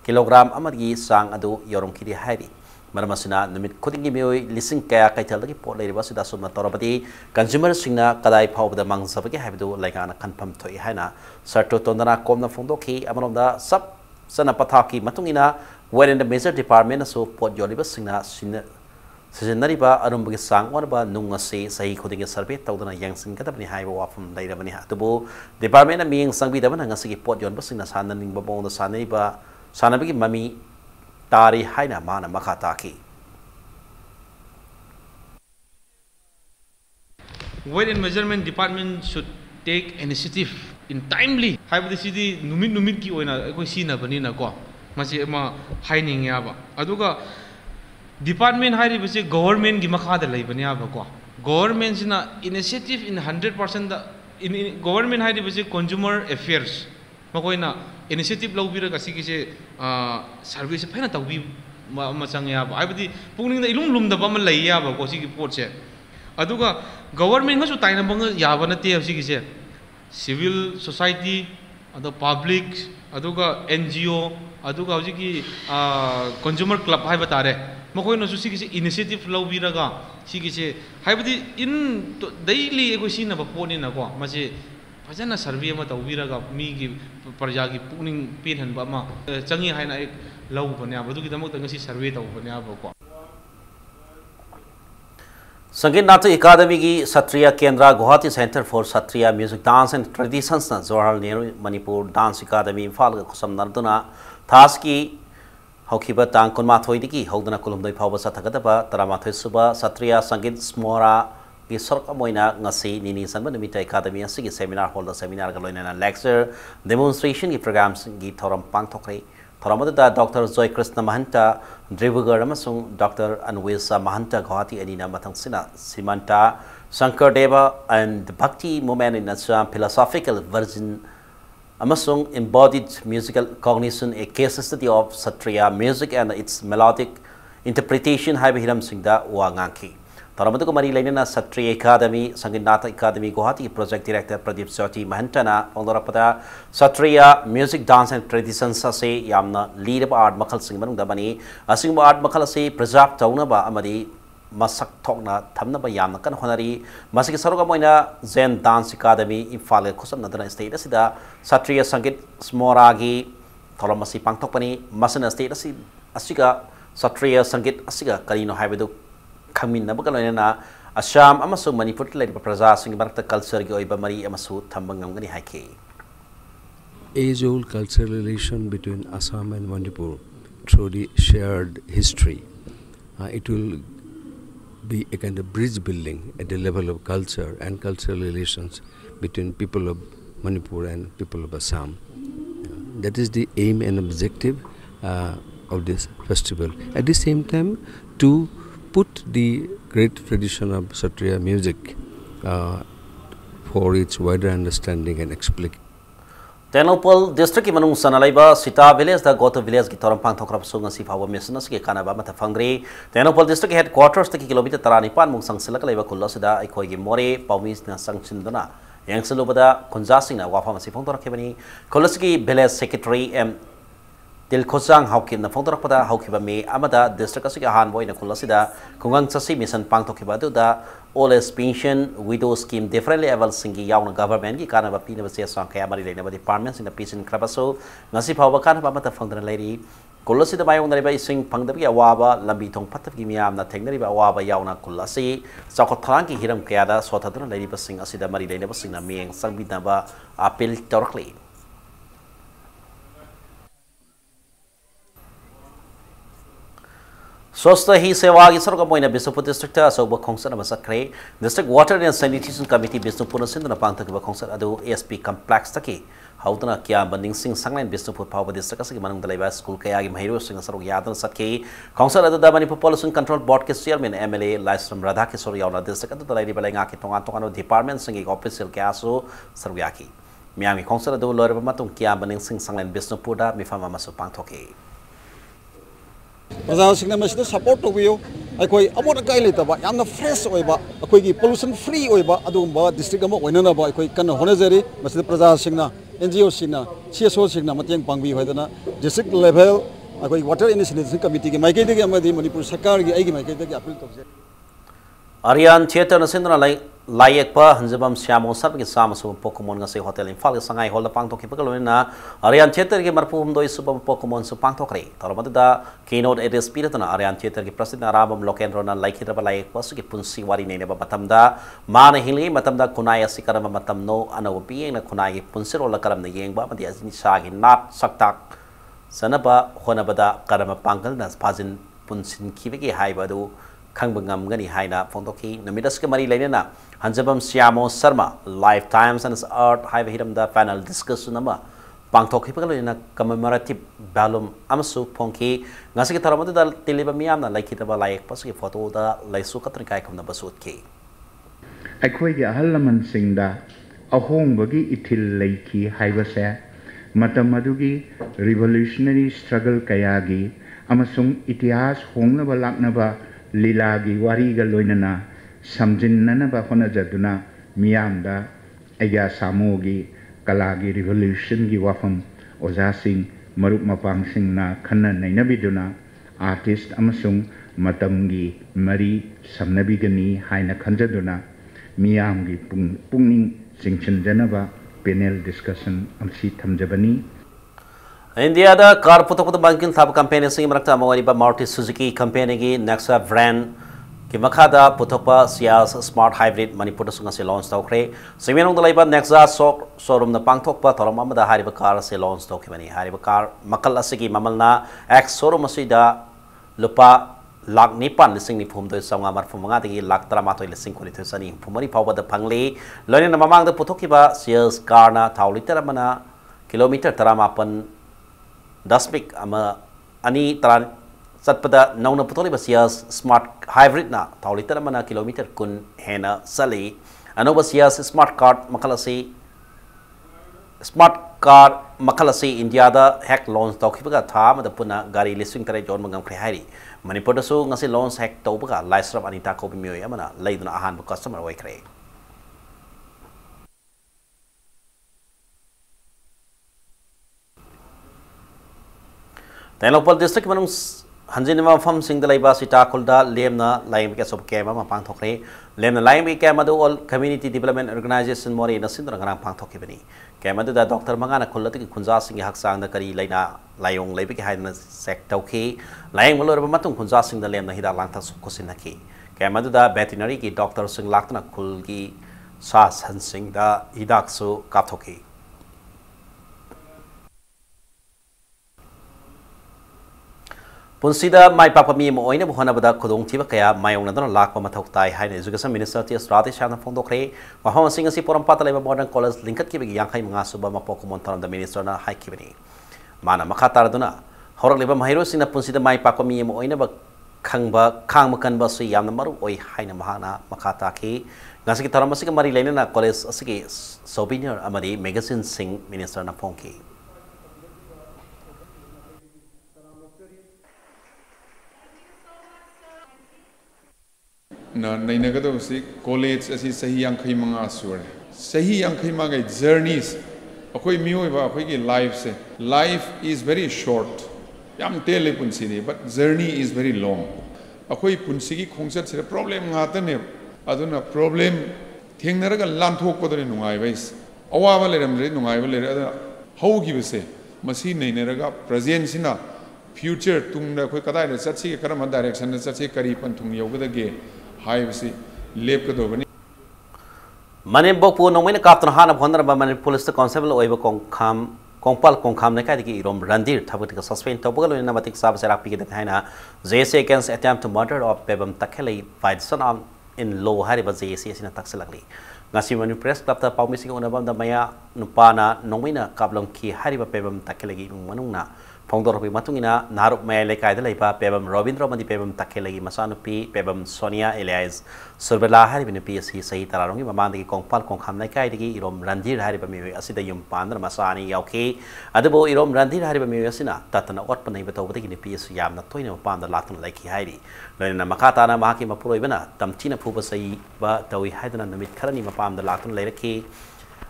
kilogram amagi sang adu yorum khiri hairi Maramasina numit kudingi mioi lising kaya kaithal lagi pot leiriba sida sumna torabati consumer singna kadai phawda mangsabagi haibu laigana confirm thoi haina Sarto Tondana komna phongdokhi amanomda sab sana pathaki matungina when in the major department so pot yoliba singna sijanariba arumbagi sang wanaba nungase sahi khudingi survey tawdana yangsin kadabni haiba wafum leirabani atubu department na ming sangbi dabana ngasi pot yonba singna sananing babongda sanaiba sanabigi mami Tari haina mana makataki. Weight and measurement department should take initiative in timely. Have the city numit ki oina ko sina bani na ko. Masi ma haining ya ba. Aduga department hari base government gi makha da lai bani ya ba ko. Government sina initiative in 100% in government hari base consumer affairs. Makoina initiative laubira kasi kise service phena tawbi macang ya ba aibadi pungning da ilum lum da ba man lai ya ba ko si ki pot se aduga government nga su taina bang ya ba na te si kise civil society ado public aduga NGO aduga hojiki consumer club haiba tare makoi no susi kisi initiative lawbiraga sigise haibadi in daily ego sina ba poni na ko mase fajana survey ma tawbiraga mi gi parja gi puning pin han ba ma changi haina ek law bane abadu gi damak ngasi survey taw bane aba ko संगीत नाटक अकादमी की सत्रिया केंद्र Guwahati centre for Sattriya music dance and traditions ना Jawaharlal Nehru Manipur dance academy Imphal खुसमनदुना थास की हौखिबा तांग कुनमाथोइदगी हौदना कुलुमदोइ फावबा सथगदबा तरामाथोइ सुबा सत्रिया संगीत स्मोरा की सरक Moina ngasi nini sanba numita academy asigi seminar hall da seminar ga loinana lecture demonstration की प्रोग्राम्स की थोरम पांगथोखरे थोरमदा डॉक्टर जय कृष्ण महंता ड्रिबुगर अमसुंग डॉक्टर अनवेसा महंता गुवाहाटी अनिना मथंगसिना Srimanta Sankar Deva and bhakti movement in Assam philosophical version अमसुंग embodied musical cognition a case study of Satriya music and its melodic interpretation haiba hiram singda wa ngangki थोरमदा को मरी लेना Sattriya academy Sangeet Natak academy Guwahati project director Pradip Chouti महंतना फोंदरपदा Sattriya music dance and traditions से यामना लीरब आर्ट मखल सिंग मनुंग दबनी असिंग आर्ट मखल से प्रिजर्व तौनबा अमदी मसक थोकना थमनबा यामना कन होनरी मसिक सरोगा Moina Jain dance academy Imphal खुसम नदना state असिदा Sattriya संगीत स्मोरागी थोरमसी पांगथोकपनी मसन स्टेट असिगा सत्रिया संगीत असिगा करिनो हाइबदु खमिनबगा लोइना असम अमसु मणिपुर लेरिबा प्रजा सिंग बरता कल्चर की ओइबा मरी अमसु थंबंगमगनी हाइके age-old cultural relation between Assam and Manipur through the shared history. It will be a kind of bridge building at the level of culture and cultural relations between people of Manipur and people of Assam. That is the aim and objective of this festival. At the same time, to put the great tradition of Satriya music for its wider understanding and explication. Tenopal district ki manung sanalaiba Sita village da Goto village ki toram pangthokrap sunga si phawa misna ki kanaba mata phangre Tenopal district headquarters ta ki kilometer 35 mung sangsilak laiba kulla sida aikoi gi more paumis na sangchinduna yangselubada kunja singna wafa masi phongtora khebani kolasi village secretary m Dil Khosang Hawkin na phongtora pada hawkiba me amada district asigi han boy na kulasida kungang chasi mission pangthokiba du da all as pension widow scheme different level singi yauna government ki kana ba pina ba se sang kaya mari leina ba departments in the pension krabaso ngasi phawba kana ba mata phongdana leiri kulasida mayong nari ba ising phangdabi awaba lambi thong phatab gi miyam na thengnari ba awaba yauna kulasi chakot tharang ki hiram kaya da sothaduna leiri ba sing asida mari leina ba sing na meng sangbina ba appeal torkli Swasta hi sewa gi sarga moina Bisnupur district ta asogba khongsa na masakre district water and sanitation committee Bisnupur sindna pangta gi khongsa adu ASP complex taki hautna kya banding sing sanglain Bisnupur phawa district asigi manung dalaiba school kaya gi mahiro sing sarog yadan satke khongsa adu da Manipur pollution control board ke chairman MLA Laisram Radha Kishore yauna district adu dalai balai nga ki tongan tongan department singi official kya so sarog yaki miami khongsa adu lorba matung kya banding sing sanglain Bisnupur da mifama masu pangthoke प्रजासिंग मसिद support तौबियो अखोई अमोट अकाई लेतबा यामना fresh ओइबा अखोई पोल्यूशन फ्री ओइबा अदुगुम्बा डिस्ट्रिक्ट अमा ओइननबा अखोई कन्न होनजरी मसिद प्रजासिंगना NGO सिंगना CSO सिंगना मतेंग पांगबी होइदना डिस्ट्रिक्ट लेवल अखोई वाटर एंड सैनिटेशन कमिटी के माइकेदगी अमदी मणिपुर सरकार की आइगी माइकेदगी अपील तौजे Arian theater na sindra layak pa hanjabam syamo sab ki samasu Pokemon ngase hotel Imphal ki sangai hol da pangtok ki pagalona Arian theater ki marpum doi subam Pokemon su pangtok re toromada da keynote address piratna Arian theater ki prasidh arabam lokendro na laikhira ba layak pa su ki punsi wari ne ba matamda mana hili matamda kunai asikarama matamno anaw pieng na kunai ki punsiro la karam na yengba madi asini sagi nat saktak sanaba honabada karama pangkal na phajin punsin kibegi haibadu Kangbangam Gani Haina Fondoki, Namidaska Mari Lenina, Hanjabam Siamo Sarma, Lifetimes and Art Hive Hiram the panel discussion number, Pangtoki in a commemorative balum Amasu Ponki, Nasiki Taramada Tilibamiana, like it about like Pasaki photo the Laisukatrikai from the Basutki. ꯑꯩꯈꯣꯏꯒꯤ ꯑꯍꯜ ꯂꯃꯟꯁꯤꯡꯗ ꯑꯍꯣꯡꯕꯒꯤ ꯏꯊꯤꯜ ꯂꯩꯈꯤ ꯍꯥꯏꯕꯁꯦ ꯃꯇꯝ ꯑꯗꯨꯒꯤ revolutionary struggle ꯀꯌꯥꯒꯤ ꯑꯃꯁꯨꯡ ꯏꯇꯤꯍꯥꯁ ꯍꯣꯡꯅꯕ ꯂꯥꯛꯅꯕ ꯂꯤꯂꯥꯒꯤ ꯋꯥꯔꯤꯒ ꯂꯣꯏꯅꯅ ꯁꯝꯖꯤꯟꯅꯅꯕ ꯍꯣꯠꯅꯖꯗꯨꯅ ꯃꯤꯌꯥꯝꯗ ꯑꯩꯒ꯭ꯌꯥ ꯁꯥꯃꯣꯒꯤ kalagi revolution gi wafam ozasing marup mapangsingna khanna nainabiduna artist amasung matamgi mari samnabigani haina khanjaduna miyamgi pungning singchanjanaba panel discussion amsi thamjabani. India da car putok da banking thab campaign sing marakta mawari ba Maruti Suzuki campaign gi Nexa brand ki makada putopa Ciaz smart hybrid Manipur da sunga se launch tawkre simenong da laiba Nexa showroom na pangthok pa thorom amada hariba car se launch tawkibani hariba car makal asigi mamalna X showroom asida lupa lakh nipan lising ni phum doi sanga mar phum nga dagi lakh tara matoi lising kuli thoi sani phumari phawba da phangli loine na mamang da putokiba Ciaz car na thawliter mana kilometer taramapan dasmik ama ani taran satpada nauna putoli Ciaz smart hybrid na thawliter mana kilometer kun hena sali anoba Ciaz smart car makalasi India da hack launch tawkibaga tha ma da puna gari listing tare jon mangam khre hairi Manipur da su ngasi launch hack tawbaga license anita ko bimyo amana leiduna ahan bu customer wai khre Tenlopal district manung hanjinima fam sing dalai ba sita khulda lemna laim ke sob kema ma pang thokre lemna laim ke kema do all community development organization mori na sindra ngarang pang thokki bani kema da doctor mangana khulati khunja sing haksang da kari laina layong leibe ke haina sek tawki laim molor ba matung khunja sing da lemna hida lang ta kosin naki kema da veterinary ki doctor sing laktna khul gi sa san sing da hidak su ka thoki Punsida mai papa mi mo oina buhana bada khudong thiba kaya mayong na don lakpa mathok tai haina education minister ti Rati Shana phongdokre maham singa si poram pata leba modern college linkat ki bigi yankhai manga suba mapok montaram da minister na hai kibani mana makhatar duna horak leba mahiro sina punsida mai papa mi mo oina ba khangba khang makan ba su yamna maru oi haina mahana makhata ki ngasi ki taram asiki mari laina na college asiki souvenir amadi magazine sing minister na phongki na nainagado si college asi sahi yankhai manga sure sahi yankhai manga journeys akoi mioi ba akoi ki life is very short yam tele punsi ni but journey is very long akoi punsi ki khongchat se problem nga ta ne aduna problem thengnaraga lanthok ko done nungai bais awa ba leram re nungai ba le ada hau gi bese masi nainaraga present sina future tungda khoi kadai da chatsi karam direction da chatsi kari pan thung yogada ge Manipur nongmina kaptan hana bhondra ba Manipur police constable oiba kongkham ne kai ki rom randir thabut ka suspend to bugal na matik sab serak pi ke haina JSA against attempt to murder of Pebam Takheli by son arm in law hari ba JSA sina takselagli ngasi Manipur press club ta pawmi sing onabam da maya nupana nongmina kablong ki hari ba Pebam Takheli gi manungna Pongdor pi matungina narup maya lekai da laipa Pebam Robindra madi Pebam Takheli masanupi Pebam Sonia Elias Surbela hari bini PSC sahi tararongi mamandagi kongpal kongkham lekai digi irom randir hari bami asida yum pandra masani yauke adabo irom randir hari bami asina tatana ot panai batau batagi ni PSC yamna toina pandra latun leki hari lena makata na mahaki mapuroi bana tamchina phuba sahi ba tawi haidana namit kharani mapamda latun leiraki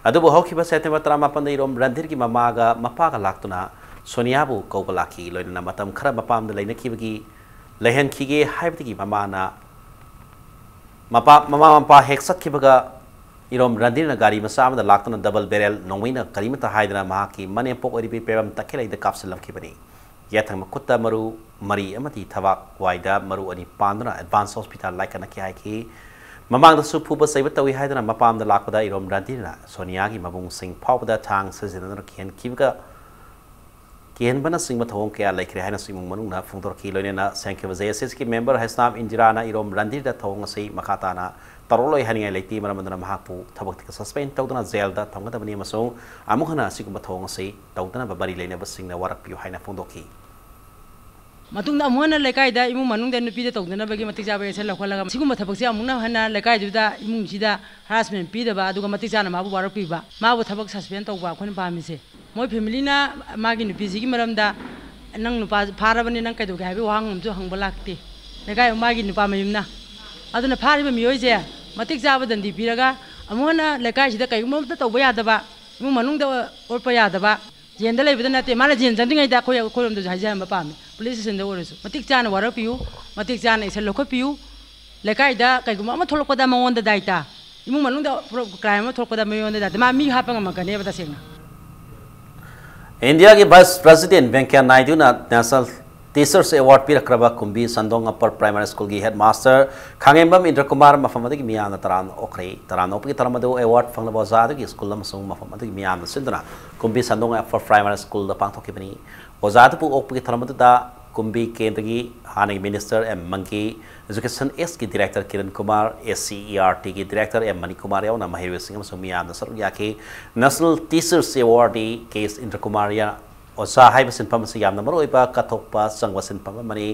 adabo hoki ba September 18 irom randir ki mamaga mapaga laktuna Sonia bu kaubalaki loina matam khara mapam da laina kibagi lehan khige haibtigi mamana mapa heksat kibaga irom randina gari masam da laktana double barrel nongwina karimata haidana mahaki mane pok oribi Pebam Takheli da kapselam kibani yathang makutta maru mari amati thawak waida maru ani pandana advanced hospital laikana ki haiki mamang da su phuba saiba tawi haidana mapam da lakpada irom randina Sonia gi mabung sing phawda thang sajinana khian kibaga Kian bana sing mathong kaya laikre haina simung manung na phungtor ki loine na sankhe JSS ki member hasnam Indira na irom randir da thong sei makhata na taroloi haningai leiti maramandana mahapu thabak ka suspend tawdana jail da thongda bani masong amukhana sikum mathong sei tawdana babari leina basing na warak piu haina phungdoki matungna amuna lekai da imung manung da nupi da tawdana bagi matik jabe sel kholaga sikum thabak se amungna hana lekai du da imung sida harassment pi da ba aduga matik jana mabu warak pi ba mabu thabak suspend tawba khon pa mi se moi family na magi nupi sigi maramda nang nupa pharabani nang kaidu ga habi wang umju hang balakti lekai magi nupa mayumna aduna phari ba miyoi je matik jaba dandi piraga amona lekai sida kai mom ta tawba ya da ba इमु मनुंग दा और पया दबा जेन दा लेबदा नते माला जेन जंदिंग दा खोलम दो हाइजा हम पामे police station दा ओरसु मतिक चाना वारा पियु मतिक चाना इसे लोख पियु लेकाय दा कइगुमा म थोलकदा मंगोन दा दाइता इमु मनुंग दा क्राइम म थोलकदा मयोन दा मा मी हापंग मकने बता सेंगा इंडिया के वाइस प्रेसिडेंट वेंकैया नायडू ना नेशनल टीचर्स अवार्ड पीरक्रबा कुंबी संदोंग अपर प्राइमरी स्कूल की हेडमास्टर खांगेंबम इंद्र कुमार मफमदगी मियान तरान ओखरे तरान ओपकी तरमदो अवार्ड फंगलब ओजादगी स्कूल मसुंग मफमदगी मियान सिंदना कुंबी संदोंग अपर प्राइमरी स्कूल द पांथोकिबनी ओजादपु ओपकी तरमददा कुंबी केंद्रगी हाने मिनिस्टर एम मंकी एजुकेशन एस की डायरेक्टर किरण कुमार SCERT की डायरेक्टर एम मणि कुमार यावना महिर सिंह मसुंग मियान सरुक याके national teachers award case Indra Kumar या ओसा हाइब सिनफम से यामना मरोइबा कथोकपा संगवा सिनफम मनी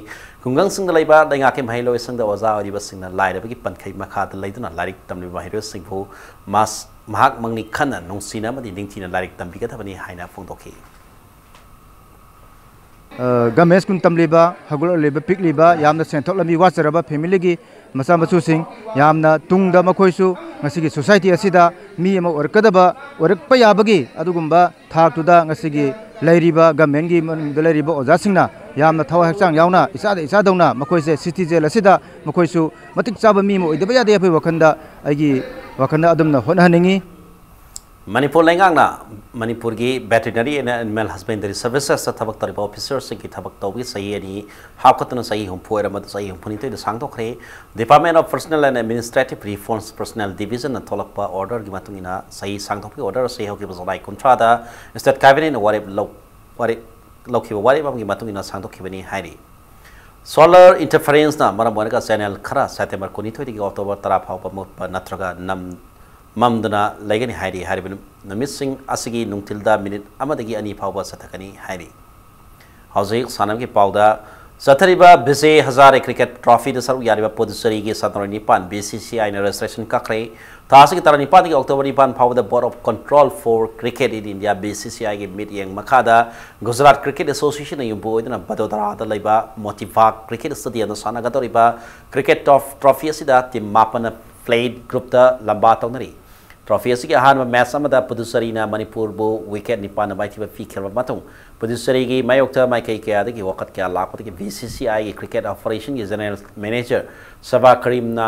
खुंगंग सिंग लैबा दैंगा के महिलो सिंग द ओजा ओरिबा सिंग लाइरबगी पनखै मखा द लैदुना लारिक तमलि महिरो सिंग भु मास महाक मंगनि खन्ना नोंसिना मदि निंथिना लारिक तमबिगा थबनि हाइना फोंदोखि गमेश कुन तमलिबा हगुल लेबा पिकलिबा यामना सेंथोक लमी वाचरबा फैमिली की मसा मसु सिंग यामना तुंगदा मखोइसु ngasi सोसाइटी असिदा मी अमा ओरकदबा ओरकपा याबगी अदुगुंबा थाक्तुदा ngasi लैरिबा गवर्नमेंट की मनुंगदा लैरिबा ओजासिंगना यामना थवा हक्चांग यावना इसादा इसादौना मखोइसे सिटी जेल असिदा मखोइसु मतिक चाबा मी मो ओइदबा यादे फै वखंदा आइगी वखंदा अदुमना होनहनिंगी मणिपुर लैंगांगना मणिपुर की veterinary and animal husbandry services थबक तरिबा ऑफिसर्स की थबक तौबी सही अनि हाकतन सही हुंफोर मद सही हुंफुनी तो सांगतोखरे department of personnel and administrative reforms personnel division थोलकपा ऑर्डर की मतुंगिना सही सांगतोखि ऑर्डर से होके जुलाई 19 दा स्टेट कैबिनेट वारे लौखिबा वारे बामगी मतुंगिना सांगतोखिबनी हाइरि सोलर इंटरफेरेंस ना मरम वनका चैनल खरा सेप्टेम्बर 19 की अक्टोबर 10 फाउबा मुपा नत्रगा नम ममदना लेगनी हाइरी हारिबन नमिसिंग असगी नुंगतिलदा मिनिट अमदगी अनि फाउबा सथकनी हाइरी हौजिक सानम की पाउदा सथरिबा Vijay Hazare cricket trophy the सरु यारिबा पुदुचेरी की 17 BCCI ने रजिस्ट्रेशन कखरे तासगी 17 की अक्टोबर 9 फाउदा board of control for cricket in India BCCI की मीटिंग मखादा गुजरात क्रिकेट एसोसिएशन युबो इदना बदोदरा द लैबा मोटिवा क्रिकेट स्टेडियम द सानागदोरिबा क्रिकेट ट्रॉफी असिदा टीम मापन प्लेड ग्रुप द लंबा तौनरी ट्रॉफी की अहान मैच पुदुचेरी मणिपुर विकेट निपान बाइथिबा पीखेरबा पुदुचेरी की मायोक्ता माइकई कयादगी वकत क्या लापदगी BCCI की क्रिकेट ऑपरेशन की जनरल मैनेजर सबा करीमना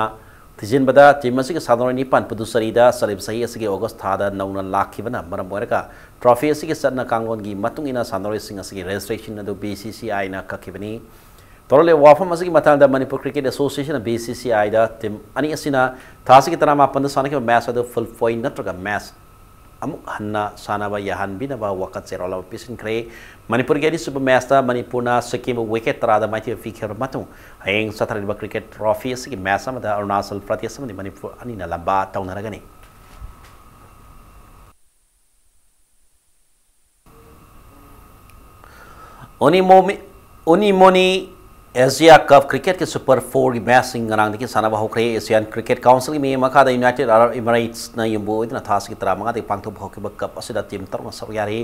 थिजिनबदा टीम की 17 पुदुचेरी सलीब सही असगी अगस्त थादा नौना लाखिबना मरम ओरका ट्रॉफी की सदना कांगोन की मतुंगिना सानोरिसिंग असगी रजिस्ट्रेशन अदु BCCI ना कखिबनी तोरले वाफम असगी मतांदा मणिपुर क्रिकेट एसोसिएशन BCCI दा टीम अनि असिना थासी की 15 सानके मैच अदु फुल पॉइंट नत्रगा मैच अमुक हन्ना सानाबा याहनबिनबा वकत सेरोला पिसिनख्रे मणिपुर के सुपर मैच दा मणिपुरना सिक्किम विकेट तरादा माइथि फिखेर मतु हयेंग सथरिबा क्रिकेट ट्रॉफी असगी मैच अमदा अरुणाचल प्रदेश अमदि मणिपुर अनिना लंबा तौनरगनी ओनिमोनी एशिया कप क्रिकेट के सुपर 4 की मैच सिंगरांग की सानबा होख्रे एशियन क्रिकेट काउंसिल की मखादा यूनाइटेड अरब एमिरेट्स ना यंबो इतना थास की तरह मंगा दे पांथो होके कप असिदा टीम तरम सब यारी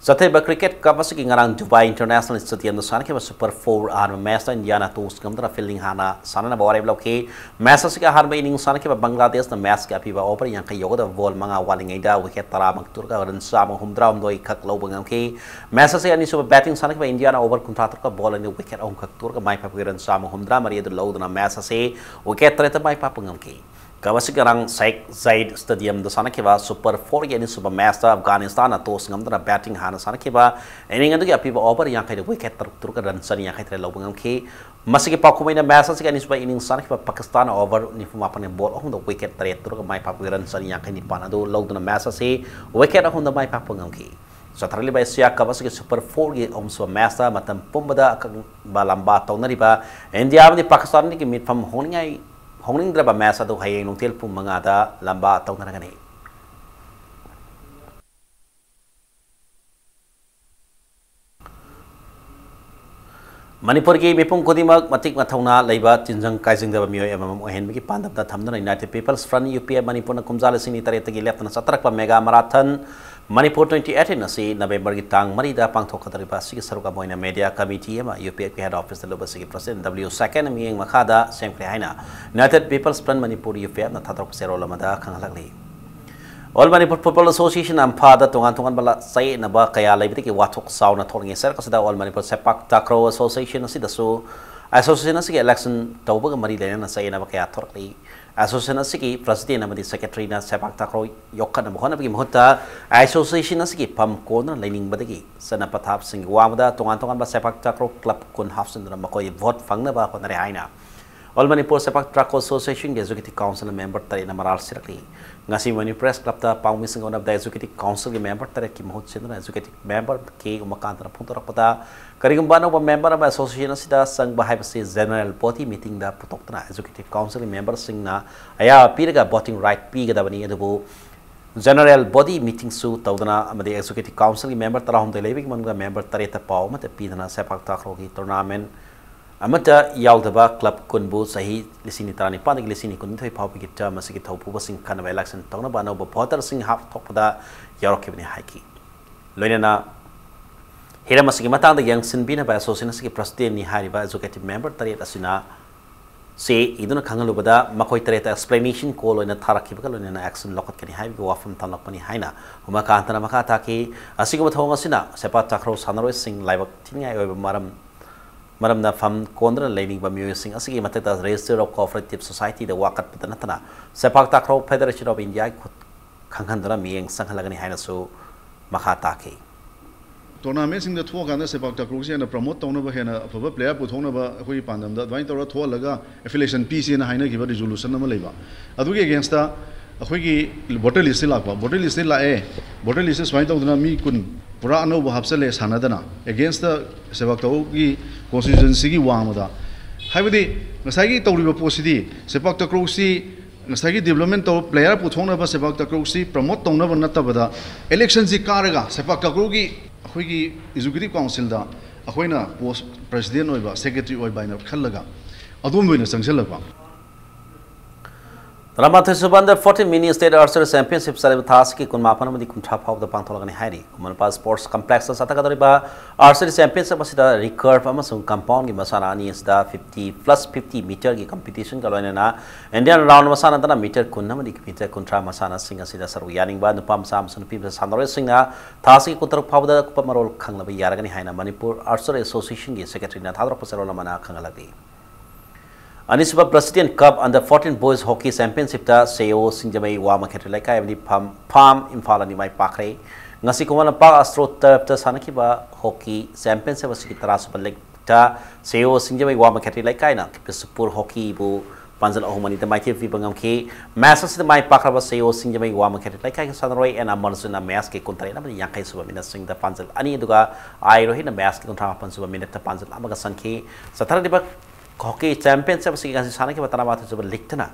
सथेबा क्रिकेट कप असकी ngaraang दुबई इंटरनेशनल स्टेडियम द सानके सुपर 4 आर मैच इंडियाना टोस गमदरा फील्डिंग हाना सानना बारे ब्लॉके मैच असकी हार में इनिंग सानके बांग्लादेश ना मैच का पीबा ओवर यांखै योगदा बॉल मंगा वालिंगैदा विकेट तरा मक्तुरका रन साम हुमद्रा हमदोई खक लौबंगम के मैच असे अनि सुपर बैटिंग सानके इंडियाना ओवर कुंठातर का बॉल अनि विकेट अम खक्तुरका माइ रन साम हुमद्रा मरी लौदना मैच असे विकेट तरत माइ पापंगम की कवसी गरंग शेख जायद स्टेडियम द सानकेबा सुपर 4 के सुपर मैच दा अफगानिस्तान टॉस गमदना बैटिंग हाना सानकेबा इनिंग अदुगी अपीबा ओवर यांखै विकेट तरक रन सनी यांखै तर लौबंगम की मसिके पाखुमैना मैच असे अनि सुपर इनिंग सानकेबा पाकिस्तान ओवर निफुमापने बॉल अहुम द विकेट तरत तरक माइ पाप रन सनी यांखै निपान अदु लौदना मैच असे विकेट अहुम द माइ पापंगम की सथरलिबा एशिया कप असके सुपर 4 की ओमसो मैच दा मतम पुंबदा लंबा तौनरिबा इंडिया में पाकिस्तान की मिटफम होनिंगद्रबा मैच अदु हयेंग नोंतेल पुं मंगादा लंबा तौनरगनी मणिपुर की मिपुंग खुदिमक मतिक मथौना लैबा चिंजंग काइजिंगदबा मियोय एमम ओहेनबकी पांदबदा थमदना united people's front UPA Manipur कुमजाल सिंह तरह लेफ्टना सतरक मेगा मैराथन मणिपुर 2018 असी नवंबर की तांग मरीदा पांथोखदरिबा सिगी सरुका मोइना मीडिया कमिटी एमा UPA के हेड ऑफिस लोबसिगी प्रेसिडेंट W सेकंड मियंग मखादा सेमख्रे हाइना united people's front Manipur UPA ना थादरक सेरोलमदा खंगलगली All Manipur Football Association and Pada Tungan Bala say Naba Kaya Labiti Watok Sound Tony Circus, All Manipur Sepak Takraw Association, Sidasu, Association Siki election Toba Marilan, say Nabakaya Torkli, Association Siki, President and Secretary Sepak Takraw Yokan Mohonabi Mota, Association Siki Pam Corner, Leaning Badigi, Sanapatap Sing Wamada, Tungan Sepak Takraw Club Kun Hafson, Makoy vote Fangnaba Honariana. All Manipur Sepak Takraw Association, the Executive Council member Tarina Maral Sirli. Ngasi Manipur Press Club ta pangmising on of the Executive Council member Tare Kim Ho Chin Executive member K Umakanta Puntarapata Karigambano member of Association Sida Sang Bahai General Body meeting the Putokna Executive Council member Singna Aya Piraga voting right Piga Davani Edu General Body meeting su Taudana Amadi Executive Council member Tarahum the Living Manga member Tareta Pauma the Pidana Sepak Takraw tournament Amata Yaudaba Club Kunbu Sahi Lisini Tani Panik Lisini Kuntai Paupi term as a Topu Sing Kanava election Tonabano Potter Sing half Topada Yorokibni Haki. Loinana Hiramasiki the young Sinbina by Association President Nihariba executive member Taret Asina say Iduna Kangalubada Makoi Tareta explanation call in a Tarakibakal in an action locket can have go off from Tanapani Haina, Umakantana Makataki, Asigatongasina, Sepa Takro Sanaro Sing Live Tina over Madam na fam kondra leading by musing asigi matata register of cooperative society the wakat pitanatana sepak takraw federation of India khanghandra mieng sanghalagani haina so makhataki tournament sing the thua kana sepak takraw se na promote tawna ba hena phaba player puthona ba khoi pandam da dwain tawra thua laga affiliation pc na haina giba resolution na leiba adugi against the khoi gi voter list la e voter list swain tawna mi kun pura no bahapsale sanadana against the sepak takraw gi constituency gi wamada haibadi ngasagi tawriba posidi sepak takraw si ngasagi development to player puthona ba sepak takraw si promote tawna ba natabada election si karaga sepak takraw gi akhoi gi executive council da akhoina post president oiba secretary oiba ina khallaga adom loina sangselaba Ramathai Subanda 40 mini state archery championship celebrate taski kun mapana madi kuntra phau da pangtholagani hairi Kumanpa sports complex satakadariba archery championship asida recurve amasung compound gi masana ani sida 50 meter gi competition galoina Indian round masana dana meter kunna madi meter kuntra masana singa sida saru yaning ba nupam sam sun pi sanore singa taski kutar phau da pamarol khanglaba yaragani haina Manipur archery association gi secretary na thadra pasarola mana khangalagi Anisuba President Cup under 14 Boys Hockey Championship ta Seo Singjamai Wama Khetrilaikai Abdi Farm Imphal ni mai pakre ngasi kumana pa Astro Turf ta sanakiba Hockey Championship asiki tarasuba leg ta Seo Singjamai Wama Khetrilaikai na Kisupur Hockey bu panjal ahumani ta mai TV bangam ke match asida mai pakraba Seo Singjamai Wama Khetrilaikai ka sanroi and amarsuna match ke kontare na yakai suba minute sing da panjal ani duga ai rohi na match ke kontra pansuba minute ta panjal amaga sanke satara diba Hockey Championship sigi kasi sana ki batana batu coba liktena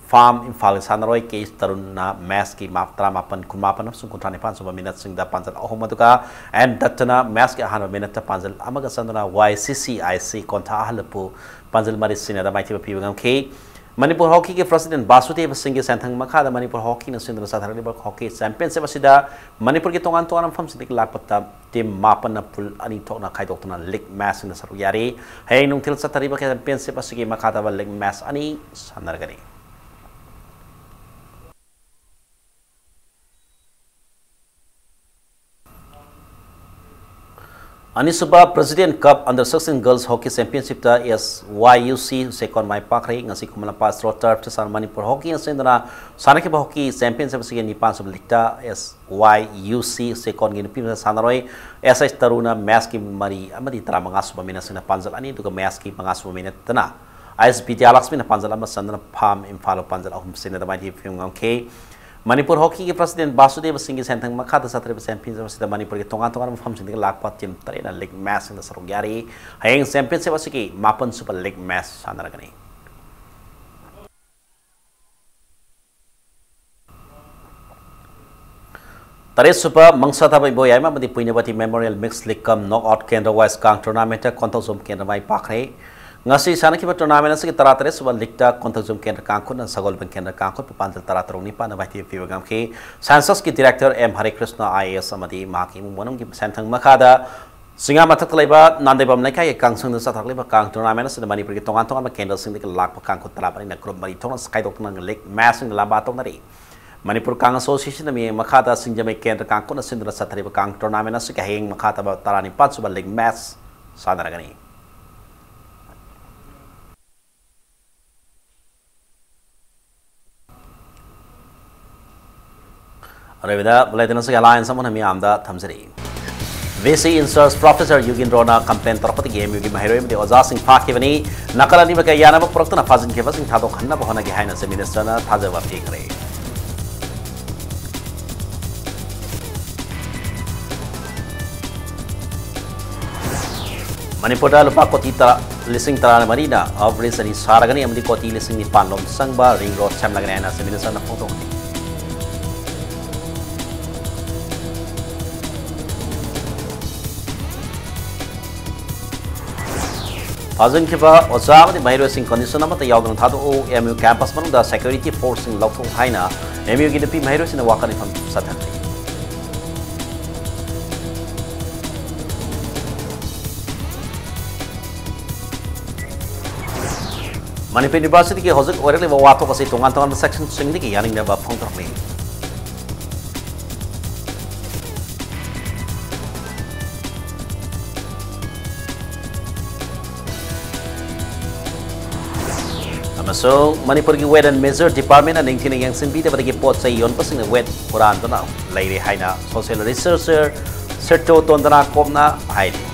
farm Imphal sanaroi ke tarun na match ki maptra mapan kumapan sung kontra nepan coba minat sing da panjal ahomaduka and datana match ki ahan minat ta panjal amaga sandana YCCIC kontra ahlepu panjal maris sina da maiti bapi bangam ke Manipur Hockey ke President Basudeva Singh Santhang Makha da Manipur Hockey na sindra sathari ba Hockey Championship asida Manipur ke tongan fam sidik lakpata tim mapan na pul ani tok na khai tok na league match na saru yari hey nung til sathari ba Championship asigi Makha da league match ani sanargani Anisuba President Cup under 16 Girls Hockey Championship ta SYUC second mai pakre ngasi kumala pas rotar ta san Manipur Hockey sendana sanaki hockey championship sige ni pan sub likta SYUC second gin pim sanaroi SS Taruna match ki mari amadi tara mangas bamina sina panjal ani duga match ki mangas bamina tana ISB Dialaxmi na panjal ama sandana Farm Imphal panjal ahum sina da mai film ngam Manipur Hockey ke President Basudeva Singh Santhang Makha da satre championship asida Manipur ke tongan fam sing lakpa tim tarena league match na sarong yari hayeng championship asiki mapan super league match sanaragani Tare super mangsa tabai boy ayma madi puinabati Memorial Mixed League Cup knockout Kendra Wise Kang tournament kontosum Kendra mai pakre ngasi sanaki ba tournament asiki taratare suba likta kontajum kendra kangkut na sagol ban kendra kangkut panjal taratarong ni pa na baiti fibagam ke sansas ki director M Hare Krishna IAS amadi maki monam ki santhang makada singa matak laiba nandai bam lai kai kangsang sa thak laiba kang tournament asida Manipur ki tongan ba kendra sing dik lak pa kangkut tarapani na group mari thong skai dok na lek match ng lamba tong nari Manipur Kang Association mi Makata Sinjame Kendra Kang Kuna Sindra Satriba Kang Tournament Asika Hing Makata Tarani Patsuba League Match Sadaragani. Revida Bulatinasa Alliance someone Miamda Tamsari. VC Inserts Professor Yugin Rona complain Torpati game Yugi Mahiro the Ozasing Pakivani Nakalani Makayana Proctana Fazin Kivasing Tado Hana Bahana Gahana Minister Tazava Tikre. Manipur lupa koti lising tarana marina of recent Saragani amdi koti lising ni Panlom Sangba ring road Sam Lagana Minister na photo. Fazin Kiba Ozam the Mahiro Sing condition amata Yagan Tado MU campus the security forcing local Haina MU Gidepi Mahiro in the Wakani from Saturday. Manipur University ke hozuk orele wato kasi tungan section sing ki yaning na ba phone torme. Amasong Manipur ki Wet and Measure Department and ningtin yang sinbi de bagi pot sai yon pasing wet Quran to na laire haina social researcher Serto Tondana Komna haidi.